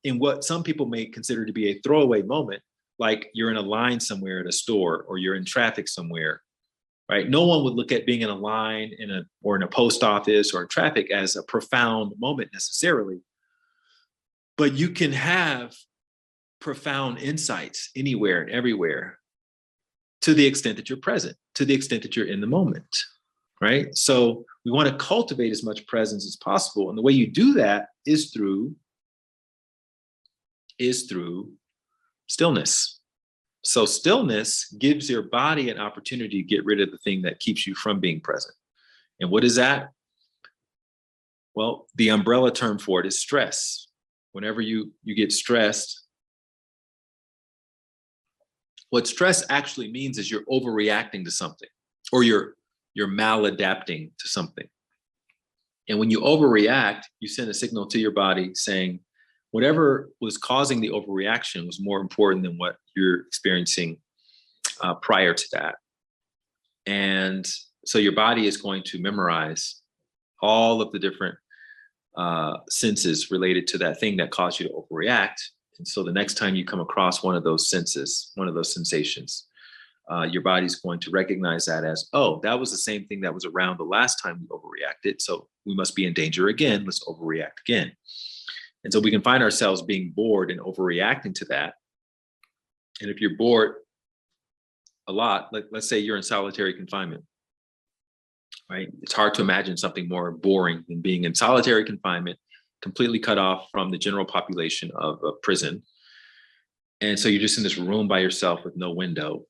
in what some people may consider to be a throwaway moment, like you're in a line somewhere at a store or you're in traffic somewhere, right? No one would look at being in a line or in a post office or in traffic as a profound moment necessarily. But you can have profound insights anywhere and everywhere to the extent that you're present, to the extent that you're in the moment, right? So we want to cultivate as much presence as possible. And the way you do that is through stillness. So stillness gives your body an opportunity to get rid of the thing that keeps you from being present. And what is that? Well, the umbrella term for it is stress. Whenever you get stressed, what stress actually means is you're overreacting to something, or you're maladapting to something. And when you overreact, you send a signal to your body saying, whatever was causing the overreaction was more important than what you're experiencing prior to that. And so your body is going to memorize all of the different senses related to that thing that caused you to overreact. And so the next time you come across one of those senses, one of those sensations, your body's going to recognize that as, oh, that was the same thing that was around the last time we overreacted. So we must be in danger again. Let's overreact again. And so we can find ourselves being bored and overreacting to that. And if you're bored a lot, let's say you're in solitary confinement, right? It's hard to imagine something more boring than being in solitary confinement, completely cut off from the general population of a prison. And so you're just in this room by yourself with no window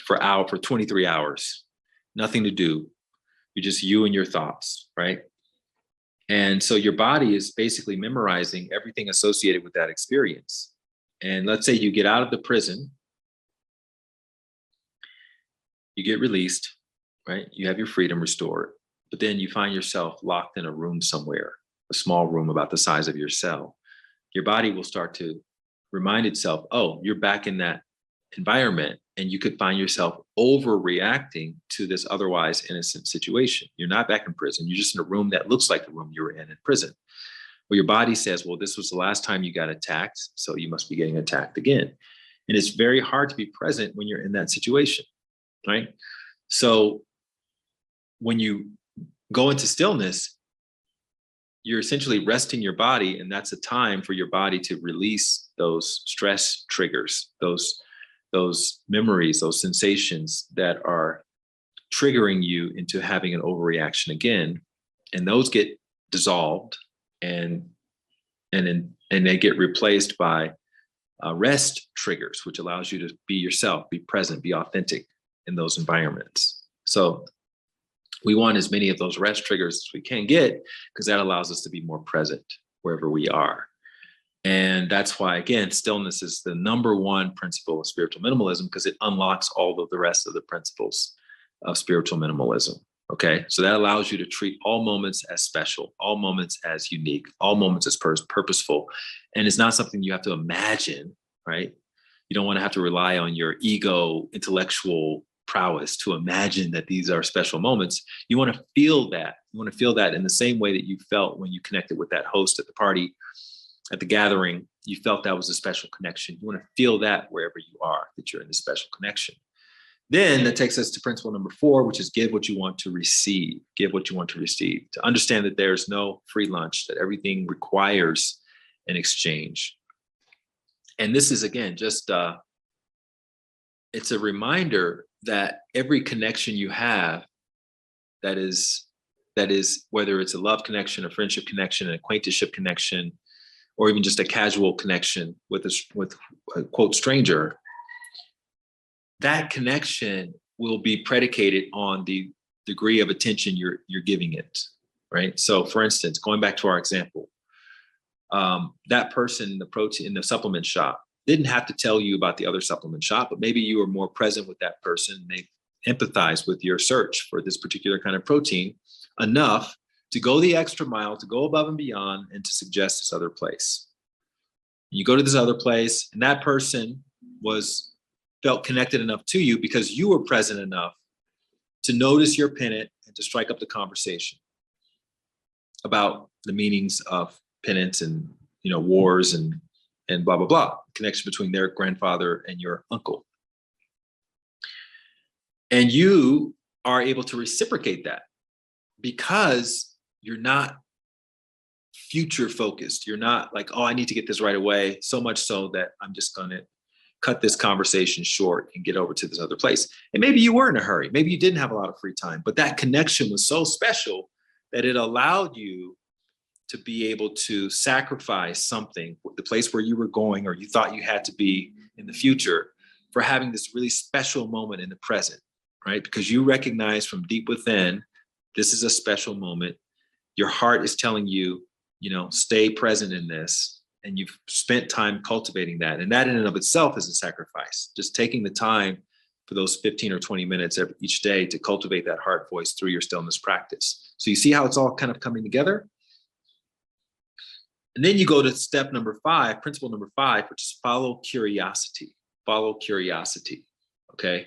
for 23 hours, nothing to do. You're just you and your thoughts, right? And so your body is basically memorizing everything associated with that experience. And let's say you get out of the prison, you get released, right? You have your freedom restored, but then you find yourself locked in a room somewhere, a small room about the size of your cell. Your body will start to remind itself, oh, you're back in that environment, and you could find yourself overreacting to this otherwise innocent situation. You're not back in prison. You're just in a room that looks like the room you were in prison. Well, your body says, well, this was the last time you got attacked, so you must be getting attacked again. And it's very hard to be present when you're in that situation, right? So when you go into stillness, you're essentially resting your body, and that's a time for your body to release those stress triggers, those memories, those sensations that are triggering you into having an overreaction again. And those get dissolved and they get replaced by rest triggers, which allows you to be yourself, be present, be authentic in those environments. So we want as many of those rest triggers as we can get, because that allows us to be more present wherever we are. And that's why, again, stillness is the number one principle of spiritual minimalism, because it unlocks all of the rest of the principles of spiritual minimalism, Okay, so that allows you to treat all moments as special, all moments as unique, all moments as purposeful. And it's not something you have to imagine, right? You don't want to have to rely on your ego, intellectual prowess to imagine that these are special moments. You want to feel that. You want to feel that in the same way that you felt when you connected with that host at the party, at the gathering. You felt that was a special connection. You want to feel that wherever you are, that you're in a special connection. Then that takes us to principle number 4, which is give what you want to receive. Give what you want to receive. To understand that there's no free lunch, that everything requires an exchange. And this is, again, just it's a reminder that every connection you have, that is whether it's a love connection, a friendship connection, an acquaintanceship connection, or even just a casual connection with a quote stranger, that connection will be predicated on the degree of attention you're giving it, right? So, for instance, going back to our example, that person in the supplement shop didn't have to tell you about the other supplement shop, but maybe you were more present with that person and they empathize with your search for this particular kind of protein enough to go the extra mile, to go above and beyond, and to suggest this other place. You go to this other place, and that person felt connected enough to you because you were present enough to notice your pennant and to strike up the conversation about the meanings of penance and, wars and blah, blah, blah, connection between their grandfather and your uncle. And you are able to reciprocate that because you're not future focused. You're not like, oh, I need to get this right away. So much so that I'm just going to cut this conversation short and get over to this other place. And maybe you were in a hurry. Maybe you didn't have a lot of free time, but that connection was so special that it allowed you to be able to sacrifice something, the place where you were going or you thought you had to be in the future, for having this really special moment in the present, right? Because you recognize from deep within, this is a special moment. Your heart is telling you, stay present in this. And you've spent time cultivating that. And that in and of itself is a sacrifice. Just taking the time for those 15 or 20 minutes each day to cultivate that heart voice through your stillness practice. So you see how it's all kind of coming together? And then you go to step number 5, principle number 5, which is follow curiosity. Follow curiosity, okay?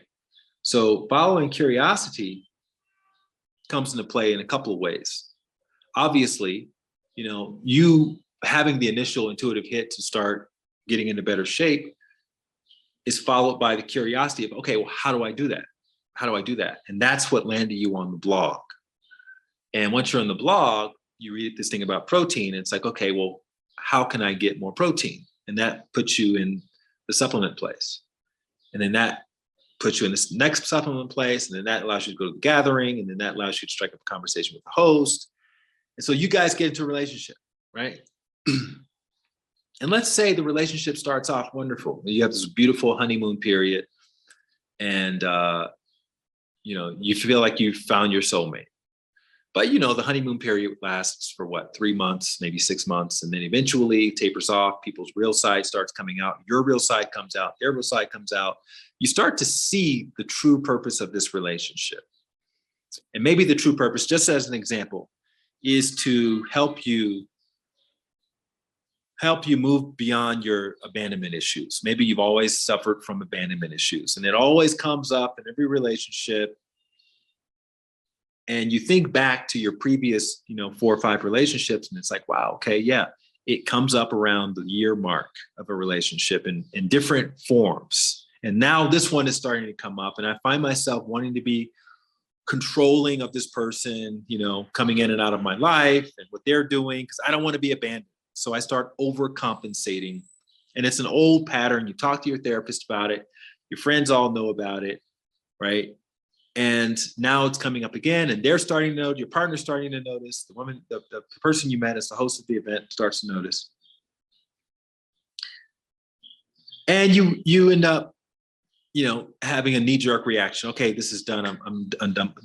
So following curiosity comes into play in a couple of ways. Obviously, you having the initial intuitive hit to start getting into better shape is followed by the curiosity of, okay, well, how do I do that? How do I do that? And that's what landed you on the blog. And once you're on the blog, you read this thing about protein. And it's like, okay, well, how can I get more protein? And that puts you in the supplement place. And then that puts you in this next supplement place. And then that allows you to go to the gathering. And then that allows you to strike up a conversation with the host. And so you guys get into a relationship, right? And let's say the relationship starts off wonderful. You have this beautiful honeymoon period, and you feel like you've found your soulmate. But the honeymoon period lasts for 3 months, maybe 6 months, and then eventually tapers off. People's real side starts coming out. Your real side comes out. Their real side comes out. You start to see the true purpose of this relationship. And maybe the true purpose, just as an example, is to help you move beyond your abandonment issues. Maybe you've always suffered from abandonment issues, and it always comes up in every relationship. And you think back to your previous, 4 or 5 relationships, and it's like, wow, okay, yeah, it comes up around the year mark of a relationship in different forms. And now this one is starting to come up, and I find myself wanting to be controlling of this person, coming in and out of my life and what they're doing, because I don't want to be abandoned. So I start overcompensating. And it's an old pattern. You talk to your therapist about it. Your friends all know about it, right? And now it's coming up again, and they're starting to know, your partner's starting to notice, the woman, the person you met as the host of the event starts to notice. And you end up, having a knee-jerk reaction. Okay, this is done. I'm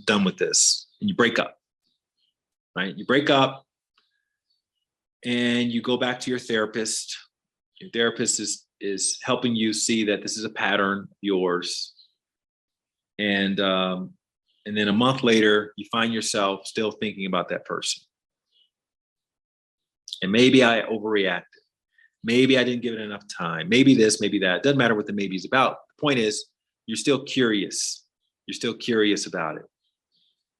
done with this. And you break up, right? You break up and you go back to your therapist. Your therapist is helping you see that this is a pattern of yours. And And then a month later, you find yourself still thinking about that person. And maybe I overreacted. Maybe I didn't give it enough time. Maybe this, maybe that. It doesn't matter what the maybe is about. The point is, you're still curious. You're still curious about it.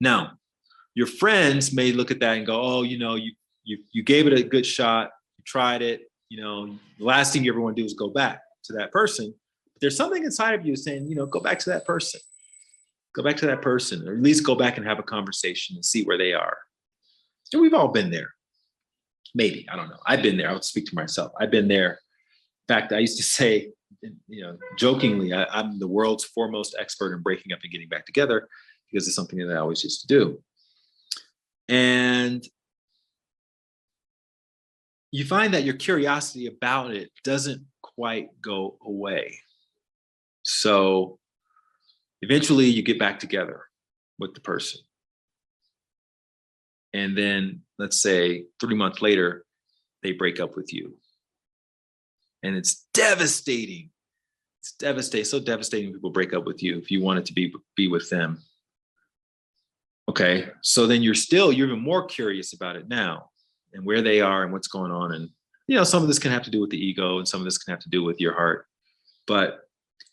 Now, your friends may look at that and go, oh, you gave it a good shot. You tried it. The last thing you ever want to do is go back to that person. But there's something inside of you saying, go back to that person. Go back to that person, or at least go back and have a conversation and see where they are. And we've all been there. Maybe, I don't know. I've been there. I would speak to myself. I've been there. In fact, I used to say, jokingly, I'm the world's foremost expert in breaking up and getting back together, because it's something that I always used to do. And you find that your curiosity about it doesn't quite go away. So eventually you get back together with the person. And then let's say 3 months later, they break up with you. And it's devastating. It's devastating. So devastating when people break up with you if you wanted to be with them. Okay. So then you're even more curious about it now and where they are and what's going on. And, some of this can have to do with the ego and some of this can have to do with your heart. But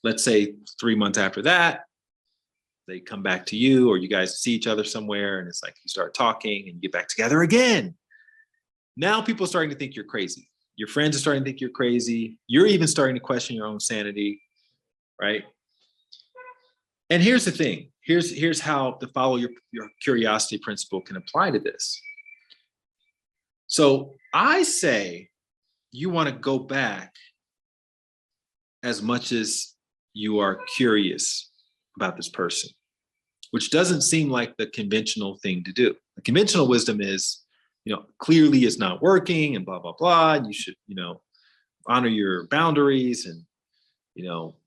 let's say 3 months after that, they come back to you, or you guys see each other somewhere, and it's like you start talking and you get back together again. Now people are starting to think you're crazy. Your friends are starting to think you're crazy. You're even starting to question your own sanity, right? And here's the thing. Here's how to follow your curiosity principle can apply to this. So I say you want to go back as much as you are curious about this person, which doesn't seem like the conventional thing to do. The conventional wisdom is, clearly it's not working and blah, blah, blah. And you should, honor your boundaries and,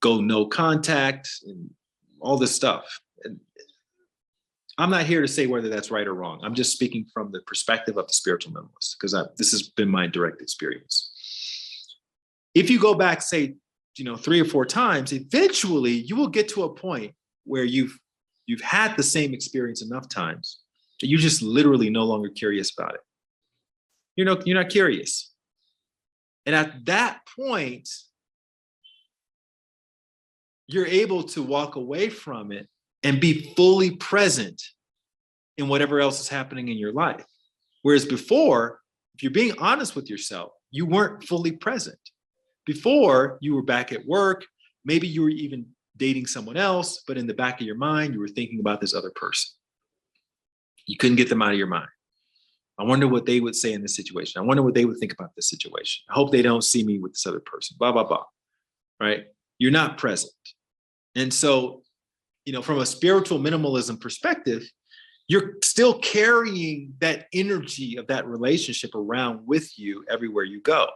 go no contact and all this stuff. And I'm not here to say whether that's right or wrong. I'm just speaking from the perspective of the spiritual minimalist, because this has been my direct experience. If you go back, say, 3 or 4 times, eventually you will get to a point where you've had the same experience enough times that you're just literally no longer curious about it. You're not curious. And at that point, you're able to walk away from it and be fully present in whatever else is happening in your life. Whereas before, if you're being honest with yourself, you weren't fully present. Before, you were back at work, maybe you were even dating someone else, but in the back of your mind, you were thinking about this other person. You couldn't get them out of your mind. I wonder what they would say in this situation. I wonder what they would think about this situation. I hope they don't see me with this other person, blah, blah, blah, right? You're not present. And so, from a spiritual minimalism perspective, you're still carrying that energy of that relationship around with you everywhere you go.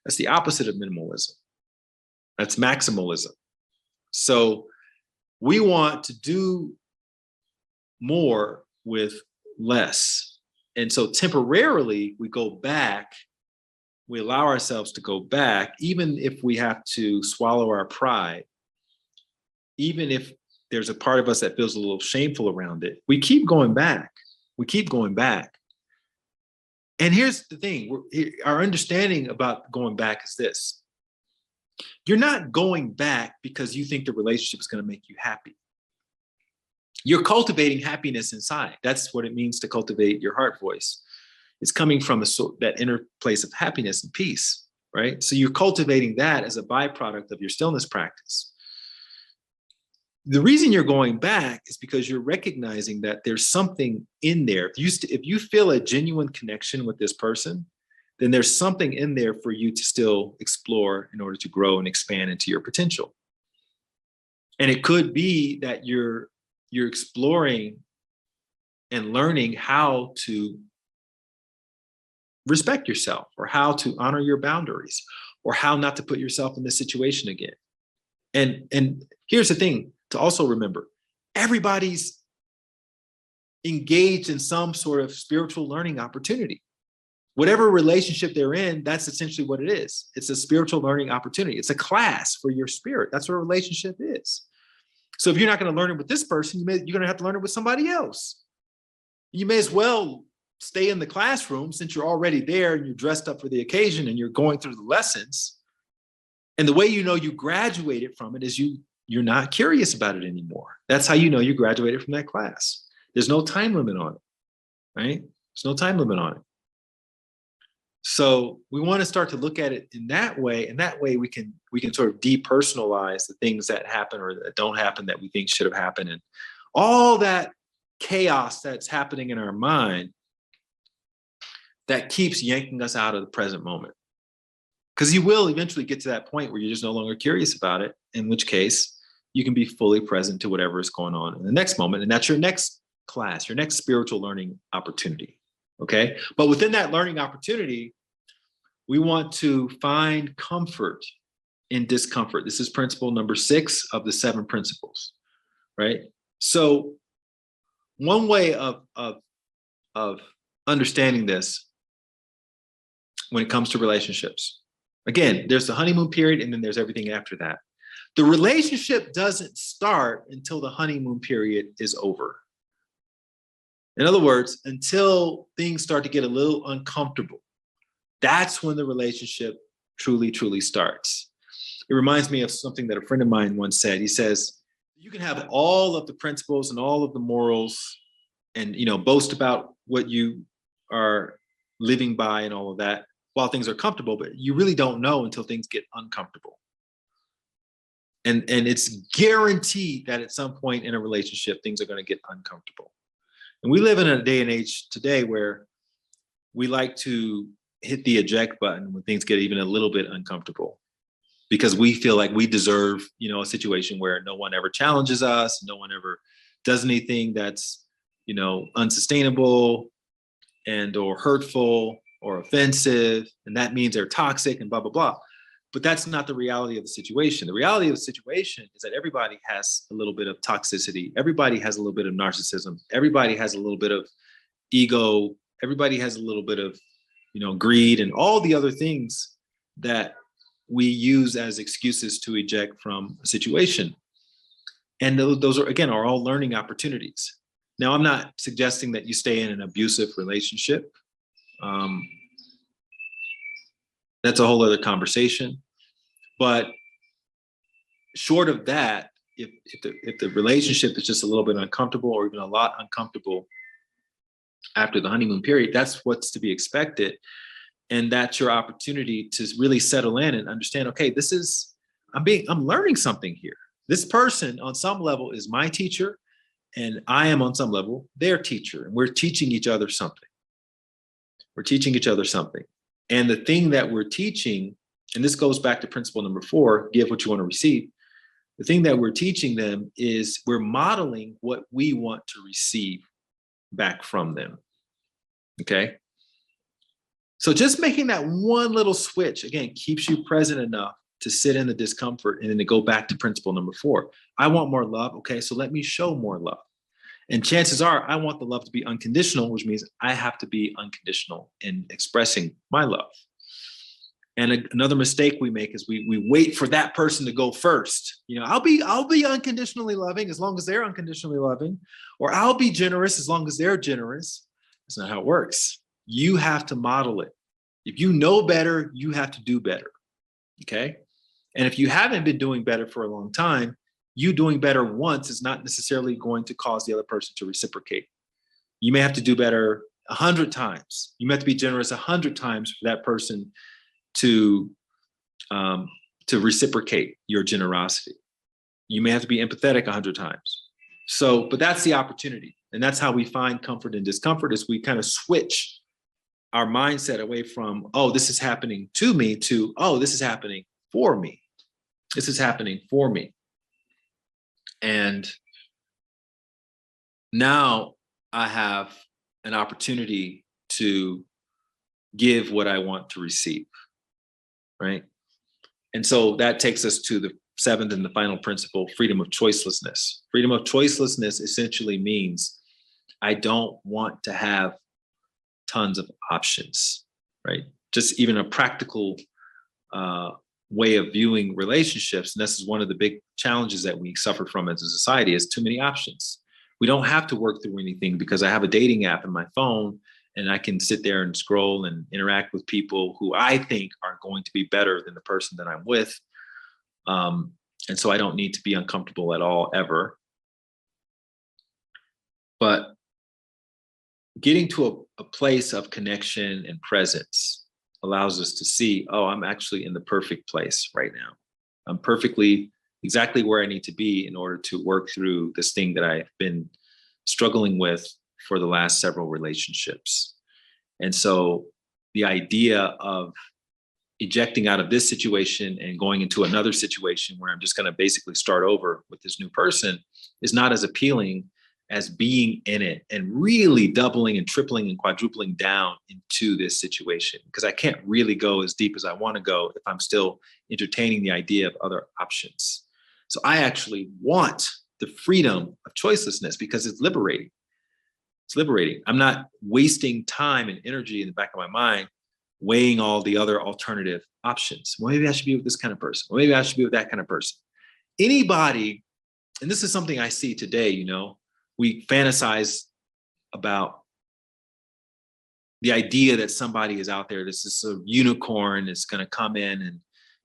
That's the opposite of minimalism. That's maximalism. So we want to do more with less. And so temporarily we go back, we allow ourselves to go back, even if we have to swallow our pride, even if there's a part of us that feels a little shameful around it, we keep going back. We keep going back. And here's the thing, our understanding about going back is this. You're not going back because you think the relationship is going to make you happy. You're cultivating happiness inside. That's what it means to cultivate your heart voice. It's coming from that inner place of happiness and peace, right? So you're cultivating that as a byproduct of your stillness practice. The reason you're going back is because you're recognizing that there's something in there. If you feel a genuine connection with this person, then there's something in there for you to still explore in order to grow and expand into your potential. And it could be that you're exploring and learning how to respect yourself, or how to honor your boundaries, or how not to put yourself in this situation again. And here's the thing to also remember, everybody's engaged in some sort of spiritual learning opportunity. Whatever relationship they're in, that's essentially what it is. It's a spiritual learning opportunity. It's a class for your spirit. That's what a relationship is. So if you're not going to learn it with this person, you're going to have to learn it with somebody else. You may as well stay in the classroom since you're already there and you're dressed up for the occasion and you're going through the lessons. And the way you know you graduated from it is you're not curious about it anymore. That's how you know you graduated from that class. There's no time limit on it, right? There's no time limit on it. So we want to start to look at it in that way, and that way we can sort of depersonalize the things that happen or that don't happen that we think should have happened, and all that chaos that's happening in our mind that keeps yanking us out of the present moment. Because you will eventually get to that point where you're just no longer curious about it, in which case you can be fully present to whatever is going on in the next moment, and that's your next class, your next spiritual learning opportunity. Okay, but within that learning opportunity, we want to find comfort in discomfort. This is principle number 6 of the 7 principles, right? So one way of understanding this when it comes to relationships, again, there's the honeymoon period and then there's everything after that. The relationship doesn't start until the honeymoon period is over. In other words, until things start to get a little uncomfortable, that's when the relationship truly, truly starts. It reminds me of something that a friend of mine once said. He says, you can have all of the principles and all of the morals and, boast about what you are living by and all of that while things are comfortable, but you really don't know until things get uncomfortable. And it's guaranteed that at some point in a relationship, things are going to get uncomfortable. And we live in a day and age today where we like to hit the eject button when things get even a little bit uncomfortable, because we feel like we deserve, a situation where no one ever challenges us, no one ever does anything that's, unsustainable and or hurtful or offensive, and that means they're toxic and blah, blah, blah. But that's not the reality of the situation. The reality of the situation is that everybody has a little bit of toxicity. Everybody has a little bit of narcissism. Everybody has a little bit of ego. Everybody has a little bit of, greed and all the other things that we use as excuses to eject from a situation. And those are all learning opportunities. Now, I'm not suggesting that you stay in an abusive relationship. That's a whole other conversation. But short of that, if the relationship is just a little bit uncomfortable or even a lot uncomfortable after the honeymoon period, that's what's to be expected. And that's your opportunity to really settle in and understand, okay, I'm learning something here. This person on some level is my teacher, and I am on some level their teacher, and we're teaching each other something. And the thing that we're teaching, and this goes back to principle number 4, give what you want to receive. The thing that we're teaching them is we're modeling what we want to receive back from them. Okay. So just making that one little switch, again, keeps you present enough to sit in the discomfort and then to go back to principle number 4. I want more love. Okay, so let me show more love. And chances are I want the love to be unconditional, which means I have to be unconditional in expressing my love. And another mistake we make is we wait for that person to go first. I'll be unconditionally loving as long as they're unconditionally loving, or I'll be generous as long as they're generous. That's not how it works. You have to model it. If you know better, you have to do better. Okay. And if you haven't been doing better for a long time, you doing better once is not necessarily going to cause the other person to reciprocate. You may have to do better 100 times. You may have to be generous 100 times for that person to reciprocate your generosity. You may have to be empathetic 100 times. But that's the opportunity. And that's how we find comfort and discomfort, is we kind of switch our mindset away from, oh, this is happening to me, to, oh, this is happening for me. This is happening for me. And now I have an opportunity to give what I want to receive, right? And so that takes us to the 7th and the final principle, freedom of choicelessness. Freedom of choicelessness essentially means I don't want to have tons of options, right? Just even a practical way of viewing relationships, and this is one of the big challenges that we suffer from as a society, is too many options. We don't have to work through anything because I have a dating app in my phone and I can sit there and scroll and interact with people who I think are going to be better than the person that I'm with. And so I don't need to be uncomfortable at all, ever. But getting to a place of connection and presence allows us to see, oh, I'm actually in the perfect place right now. I'm perfectly exactly where I need to be in order to work through this thing that I've been struggling with for the last several relationships. And so the idea of ejecting out of this situation and going into another situation where I'm just going to basically start over with this new person is not as appealing as being in it and really doubling and tripling and quadrupling down into this situation, because I can't really go as deep as I want to go if I'm still entertaining the idea of other options. So I actually want the freedom of choicelessness because it's liberating. It's liberating. I'm not wasting time and energy in the back of my mind weighing all the other alternative options. Well, maybe I should be with this kind of person. Well, maybe I should be with that kind of person. Anybody, and this is something I see today, we fantasize about the idea that somebody is out there, this is a unicorn that's going to come in and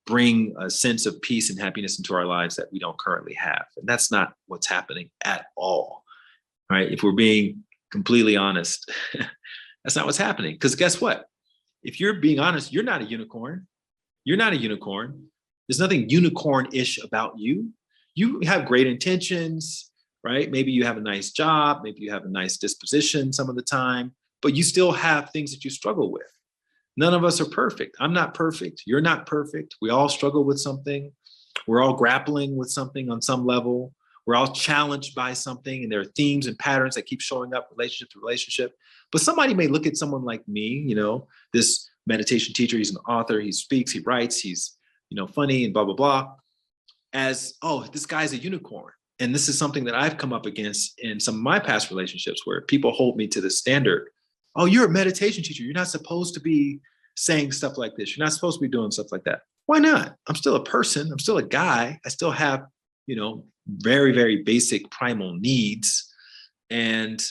bring a sense of peace and happiness into our lives that we don't currently have. And that's not what's happening at all, right? If we're being completely honest, that's not what's happening. Because guess what? If you're being honest, you're not a unicorn. You're not a unicorn. There's nothing unicorn-ish about you. You have great intentions, right? Maybe you have a nice job. Maybe you have a nice disposition some of the time, but you still have things that you struggle with. None of us are perfect. I'm not perfect. You're not perfect. We all struggle with something. We're all grappling with something on some level. We're all challenged by something, and there are themes and patterns that keep showing up relationship to relationship. But somebody may look at someone like me, this meditation teacher, he's an author, he speaks, he writes, he's, funny and blah, blah, blah, as, oh, this guy's a unicorn. And this is something that I've come up against in some of my past relationships where people hold me to the standard. Oh, you're a meditation teacher. You're not supposed to be saying stuff like this. You're not supposed to be doing stuff like that. Why not? I'm still a person. I'm still a guy. I still have, very, very basic primal needs. And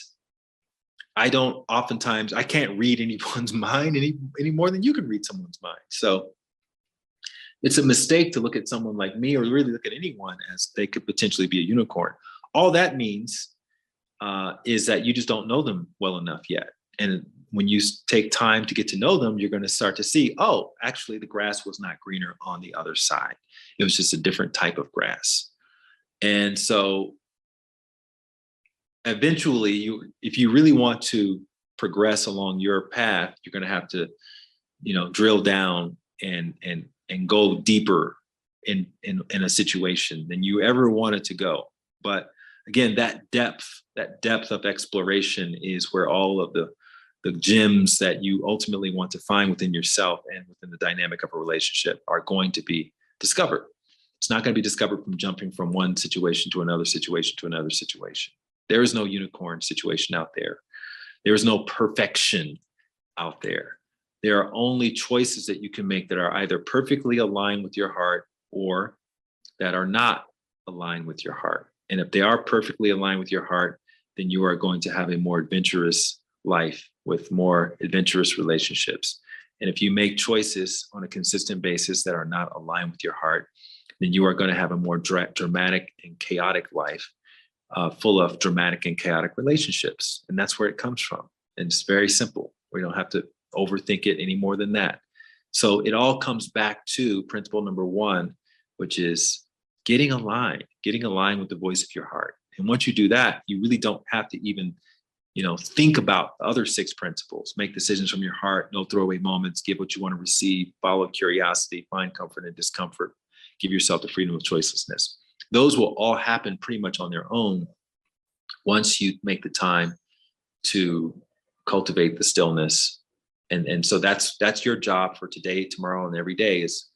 I can't read anyone's mind any more than you can read someone's mind. So it's a mistake to look at someone like me, or really look at anyone as they could potentially be a unicorn. All that means is that you just don't know them well enough yet. And when you take time to get to know them, you're going to start to see, oh, actually the grass was not greener on the other side. It was just a different type of grass. And so eventually, if you really want to progress along your path, you're going to have to, drill down and go deeper in a situation than you ever wanted to go. But again, that depth of exploration is where all of the gems that you ultimately want to find within yourself and within the dynamic of a relationship are going to be discovered. It's not going to be discovered from jumping from one situation to another situation to another situation. There is no unicorn situation out there. There is no perfection out there. There are only choices that you can make that are either perfectly aligned with your heart or that are not aligned with your heart. And if they are perfectly aligned with your heart, then you are going to have a more adventurous life with more adventurous relationships. And if you make choices on a consistent basis that are not aligned with your heart, then you are going to have a more dramatic and chaotic life, full of dramatic and chaotic relationships. And that's where it comes from. And it's very simple. We don't have to overthink it any more than that. So it all comes back to principle number one, which is getting aligned with the voice of your heart. And once you do that, you really don't have to even, think about the other 6 principles. Make decisions from your heart, no throwaway moments, give what you want to receive, follow curiosity, find comfort in discomfort, give yourself the freedom of choicelessness. Those will all happen pretty much on their own once you make the time to cultivate the stillness. And so that's your job for today, tomorrow, and every day is,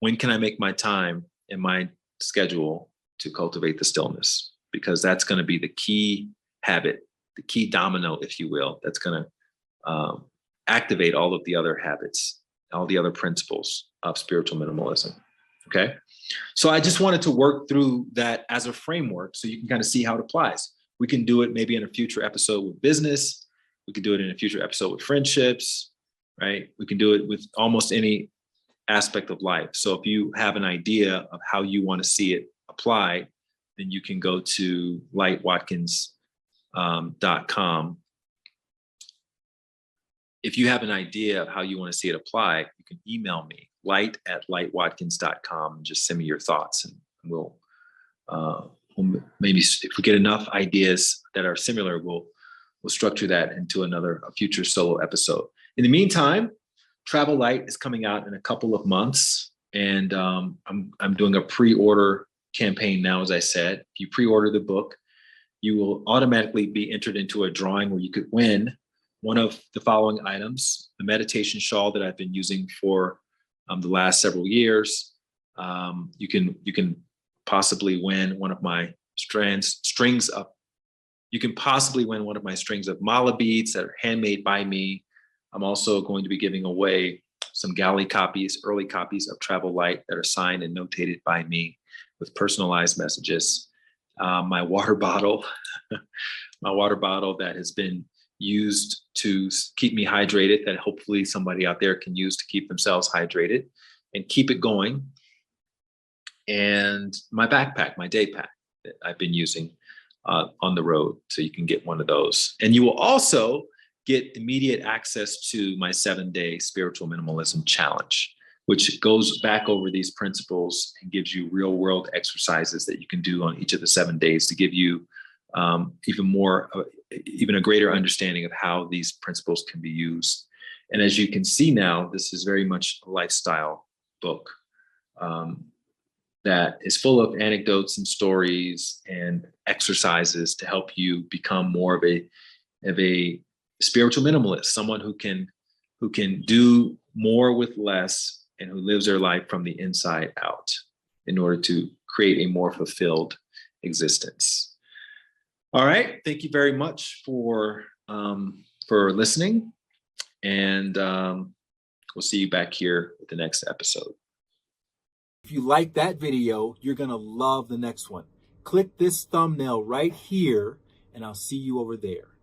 when can I make my time in my schedule to cultivate the stillness? Because that's going to be the key habit, the key domino, if you will, that's going to activate all of the other habits all the other principles of spiritual minimalism. Okay. So I just wanted to work through that as a framework so you can kind of see how it applies. We can do it maybe in a future episode with business. We could do it in a future episode with friendships, right? We can do it with almost any aspect of life. So if you have an idea of how you want to see it applied, then you can go to lightwatkins.com. If you have an idea of how you want to see it applied, you can email me, light@lightwatkins.com, and just send me your thoughts, and we'll maybe, if we get enough ideas that are similar, we'll structure that into a future solo episode. In the meantime, Travel Light is coming out in a couple of months, and I'm doing a pre-order campaign now. As I said, if you pre-order the book, you will automatically be entered into a drawing where you could win one of the following items: the meditation shawl that I've been using for the last several years. You can possibly win one of my strings of. You can possibly win one of my strings of mala beads that are handmade by me. I'm also going to be giving away some galley copies, early copies of Travel Light that are signed and notated by me with personalized messages. My water bottle, that has been used to keep me hydrated, that hopefully somebody out there can use to keep themselves hydrated and keep it going. And my backpack, my day pack that I've been using on the road. So you can get one of those. And you will also get immediate access to my 7-day spiritual minimalism challenge, which goes back over these principles and gives you real world exercises that you can do on each of the 7 days to give you even a greater understanding of how these principles can be used. And as you can see now, this is very much a lifestyle book that is full of anecdotes and stories and exercises to help you become more of a spiritual minimalist, someone who can do more with less and who lives their life from the inside out in order to create a more fulfilled existence. All right. Thank you very much for listening. And we'll see you back here with the next episode. If you like that video, you're going to love the next one. Click this thumbnail right here, and I'll see you over there.